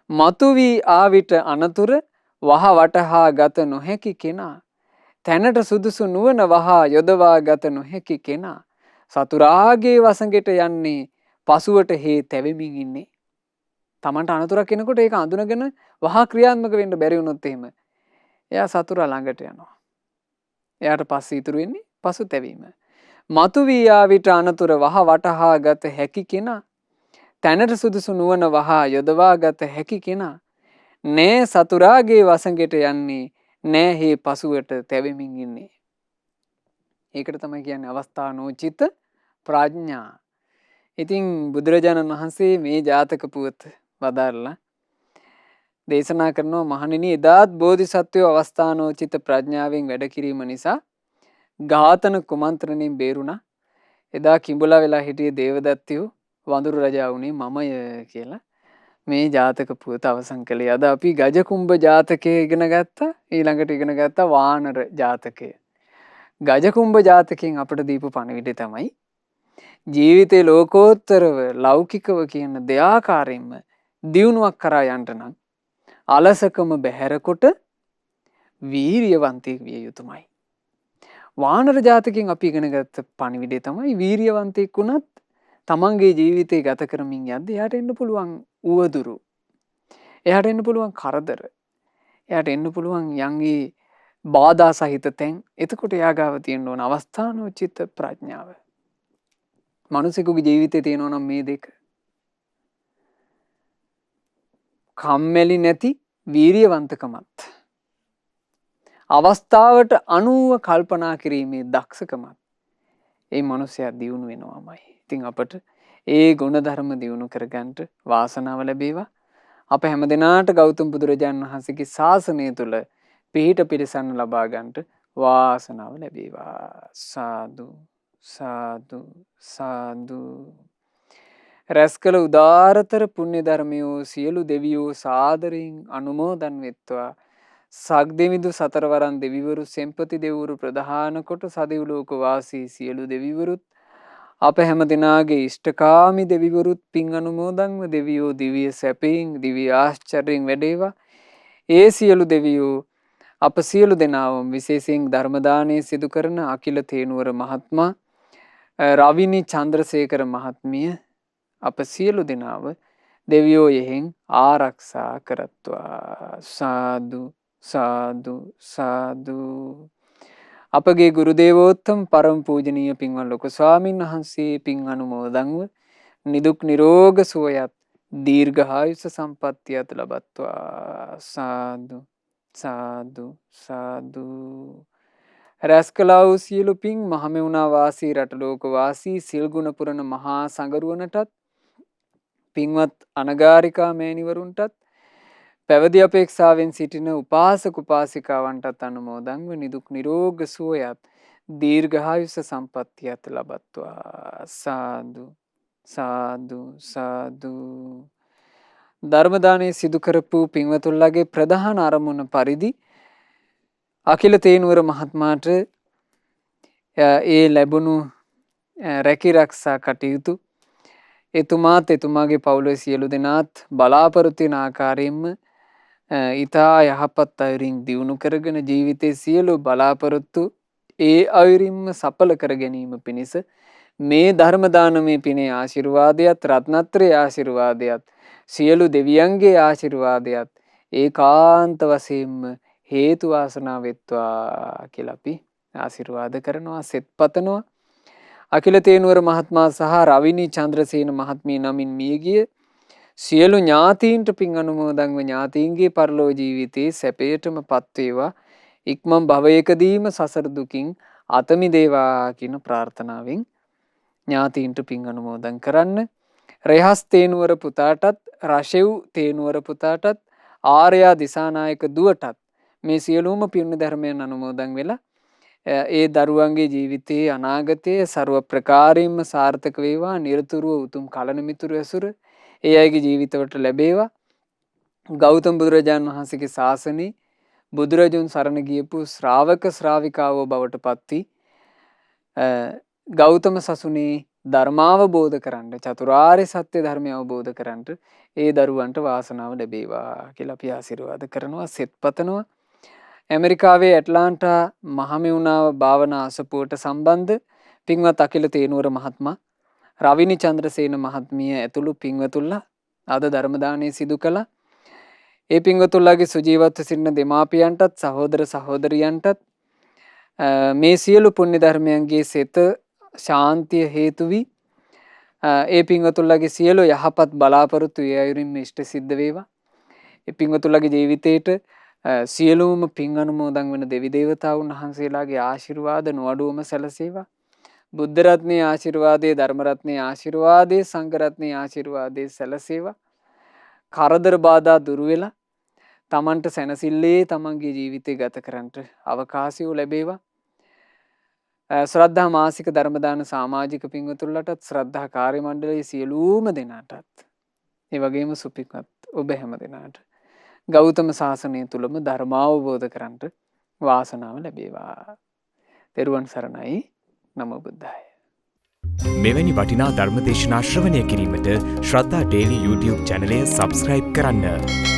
Speaker 1: මතු වී ආවිට අනතුර වහ වටහා ගත නොහැකි කෙනා තැනට සුදුසු නුවණ වහා යොදවා ගත නොහැකි කෙනා සතුරාගේ වසඟෙට යන්නේ පසුවට හේ තැවෙමින් ඉන්නේ. තමන්ට අනතුරක් එනකොට ඒක අඳුනගෙන වහා ක්‍රියාත්මක වෙන්න බැරි වුණොත් එහෙම එයා සතුරා ළඟට යනවා. එයාට පස්සේ ඉතුරු වෙන්නේ පසුතැවීම. මතු වී ආවිට අනතුර වහ වටහා ගත හැකි කෙනා තැනට සුදුසු නුවණ වහා යොදවා ගත හැකි කෙනා නෑ සතුරාගේ වසඟෙට යන්නේ නෑ හේ පසුවට තැවෙමින් ඉන්නේ. ඒකට තමයි කියන්නේ අවස්ථානෝචිත ප්‍රඥා. ඉතින් බුදුරජාණන් වහන්සේ මේ ජාතක පුවත වදාරලා දේශනා කරනවා මහණෙනි එදාත් බෝධිසත්වයෝ අවස්ථානෝචිත ප්‍රඥාවෙන් වැඩ කිරීම නිසා ඝාතන කුමන්ත්‍රණයෙන් බේරුණා. එදා කිඹුලා වෙලා හිටියේ දේවදත්තයෝ වඳුරු රජා වුණේ මමය කියලා මේ ජාතක පුවත අවසන් කළේ. අද අපි ගජකුම්භ ජාතකය ඉගෙන ගත්තා. ඊළඟට ඉගෙන ගත්තා වානර ජාතකය. ගජකුම්භ ජාතකයෙන් අපට දීපු පණිවිඩය තමයි ජීවිතේ ලෝකෝත්තරව ලෞකිකව කියන දෙආකාරයෙන්ම දියුණුවක් කරා යන්න නම් අලසකම බැහැරකොට වීරියවන්තයෙක් විය යුතුමයි. වානර ජාතකයෙන් අපි ඉගෙන ගත්ත පණිවිඩය තමයි වීරියවන්තයෙක් වුණත් තමන්ගේ ජීවිතේ ගත කරමින් යද්දී එයාට එන්න පුළුවන් උවදුරු. එයාට එන්න පුළුවන් කරදර. එයාට එන්න පුළුවන් යන්ගේ බාධා සහිත තැන්. එතකොට එයා ගාව තියෙන්න ඕන අවස්ථානෝචිත ප්‍රඥාව. මනුස්සෙකුගේ ජීවිතේ තියෙනවා නම් මේ දෙක. කම්මැලි නැති වීරියවන්තකමත් අවස්ථාවට අනුව කල්පනා කිරීමේ දක්ෂකමත් ඒ මනුස්සයා දියුණු වෙනවාමයි. ඉතින් අපට ඒ ගුණධර්ම දියුණු කරගන්න වාසනාව ලැබේවා. අප හැමදෙනාට ගෞතම බුදුරජාණන් වහන්සේගේ ශාසනය තුල පිහිට පිළිසන්න ලබා ගන්නට වාසනාව ලැබේවා. සාදු සාදු සාදු. රැස්කල උදාරතර පුණ්‍ය ධර්මයෝ සියලු දෙවියෝ සාදරයෙන් අනුමෝදන් වෙත්වා. සක්දෙවිඳු සතරවරන් දෙවිවරු සෙම්පති දෙවිවරු ප්‍රධාන කොට සදෙව් ලෝක වාසී සියලු දෙවිවරුත් අප හැම දිනාගේ ඉෂ්ඨකාමී දෙවිවරුත් පින් අනුමෝදන්ව දෙවියෝ දිව්‍ය සැපයෙන් දිව්‍ය ආශ්චර්යයෙන් වැඩේවා. ඒ සියලු දෙවියෝ අප සියලු දෙනාවම විශේෂයෙන් ධර්ම දානයේ සිදු කරන අකිල තේනුවර මහත්මයා රවිනි චන්ද්‍රසේකර මහත්මිය අප සියලු දෙනාව දෙවියෝ යෙහෙන් ආරක්ෂා කරත්වා. සාදු සාදු සාදු. අපගේ ගුරු දේවෝත්තම පරම පූජනීය පින්වත් ලොකු ස්වාමීන් වහන්සේ පින් අනුමෝදන්ව නිදුක් නිරෝග සුවයත් දීර්ඝායුෂ සම්පන්නියත් ලබත්වා. සාදු සාදු සාදු. රැස්කලා වූ සියලු පින් මහමෙවුනා වාසී රට ලෝක වාසී සිල් ගුණ පුරන මහා සංගරුවනටත් පින්වත් අනගාരികා මෑණිවරුන්ටත් පැවිදි අපේක්ෂාවෙන් සිටින උපාසක උපාසිකාවන්ටත් අනුමෝදන්ව නිදුක් නිරෝග සුවයත් දීර්ඝායුෂ සම්පන්නියත් ලබත්වා. සාදු සාදු සාදු. ධර්ම දානයේ සිදු කරපු පින්වතුන්ලගේ ප්‍රධාන අරමුණ පරිදි අකිල තේනුවර මහත්මයාට ඒ ලැබුණු රැකී ආරක්ෂා කටයුතු එතුමාත් එතුමාගේ පවුලේ සියලු දෙනාත් බලාපොරොත්තු වෙන ආකාරයෙන්ම ඊතා යහපත් අයුරින් දියුණු කරගෙන ජීවිතයේ සියලු බලාපොරොත්තු ඒ අයුරින්ම සඵල කර ගැනීම පිණිස මේ ධර්ම දානමේ පිනේ ආශිර්වාදයත් රත්නත්‍රයේ ආශිර්වාදයත් සියලු දෙවියන්ගේ ආශිර්වාදයත් ඒකාන්ත වශයෙන්ම හේතු වාසනා වෙත්වා කියලා අපි ආශිර්වාද කරනවා සෙත් පතනවා. අකිල තේනුවර මහත්මයා සහ රවිනි චන්ද්‍රසේන මහත්මිය නමින් මියගිය සියලු ඥාතීන්ට පින් අනුමෝදන්ව ඥාතීන්ගේ පරලෝ ජීවිතේ සැපයටම පත් වේවා. ඉක්මන් භවයකදීම සසර දුකින් අත මිදේවා කියන ප්‍රාර්ථනාවෙන් ඥාතීන්ට පින් අනුමෝදන් කරන්න. රෙහස් තේනුවර පුතාටත් රෂෙව් තේනුවර පුතාටත් ආර්යා දිසානායක දුවටත් මේ සියලුම පුණ්‍ය ධර්මයන් අනුමෝදන් වෙලා ඒ දරුවන්ගේ ජීවිතයේ අනාගතයේ ਸਰව ප්‍රකාරයෙන්ම සාර්ථක වේවා. නිරතුරුව උතුම් කලන මිතුරු ඇසුර ඒ අයගේ ජීවිතවලට ලැබේවා. ගෞතම බුදුරජාණන් වහන්සේගේ ශාසනයේ බුදුරජුන් සරණ ගියපු ශ්‍රාවක ශ්‍රාවිකාවෝ බවට පත් වී ගෞතම සසුනේ ධර්මාවබෝධ කරන්න චතුරාර්ය සත්‍ය ධර්මය අවබෝධ කරන්න ඒ දරුවන්ට වාසනාව ලැබේවා කියලා අපි ආශිර්වාද කරනවා සෙත් පතනවා. ඇමරිකාවේ ඇට්ලාන්ටා මහමෙවුනාව භාවනා අසපුවට සම්බන්ධ පින්වත් අකිල තේනුවර මහත්මයා රවිනි චන්ද්‍රසේන මහත්මිය ඇතුළු පින්වතුන්ලා අද ධර්ම දානයේ සිදු කළා. ඒ පින්වතුන්ලාගේ සුජීවත්ව සිටින දෙමාපියන්ටත් සහෝදර සහෝදරියන්ටත් මේ සියලු පුණ්‍ය ධර්මයන්ගේ සෙත ශාන්තිය හේතු වී ඒ පින්වතුන්ලාගේ සියලු යහපත් බලාපොරොත්තු ඒ අයුරින්ම ඉෂ්ට සිද්ධ වේවා. ඒ පින්වතුන්ලාගේ ජීවිතේට සියලුම පින් අනුමෝදන් වන දෙවි දේවතාවුන් වහන්සේලාගේ ආශිර්වාද නොඅඩුවම සැලසේවා. බුද්ධ රත්නයේ ආශිර්වාදයේ ධර්ම රත්නයේ ආශිර්වාදයේ සංඝ රත්නයේ ආශිර්වාදයේ සැලසේවා. කරදර බාධා දුරු වෙලා තමන්ට සැනසille තමන්ගේ ජීවිතය ගත කරන්නට අවකාශය ලැබේවා. ශ්‍රද්ධා මාසික ධර්මදාන සාමාජික පින්වතුන්ලටත් ශ්‍රද්ධා කාර්ය මණ්ඩලයේ සියලුම දෙනාටත් ඒ වගේම සුපින්වත් ඔබ හැම දෙනාට ගෞතම සාසනය තුලම ධර්මාවබෝධ කරන්ට වාසනාව ලැබේවා. තෙරුවන් සරණයි. නමෝ බුද්ධාය.
Speaker 2: මෙවැනි වටිනා ධර්මදේශනා ශ්‍රවණය කිරීමට ශ්‍රද්ධා ඩේලි YouTube චැනලය සබස්ක්‍රයිබ් කරන්න.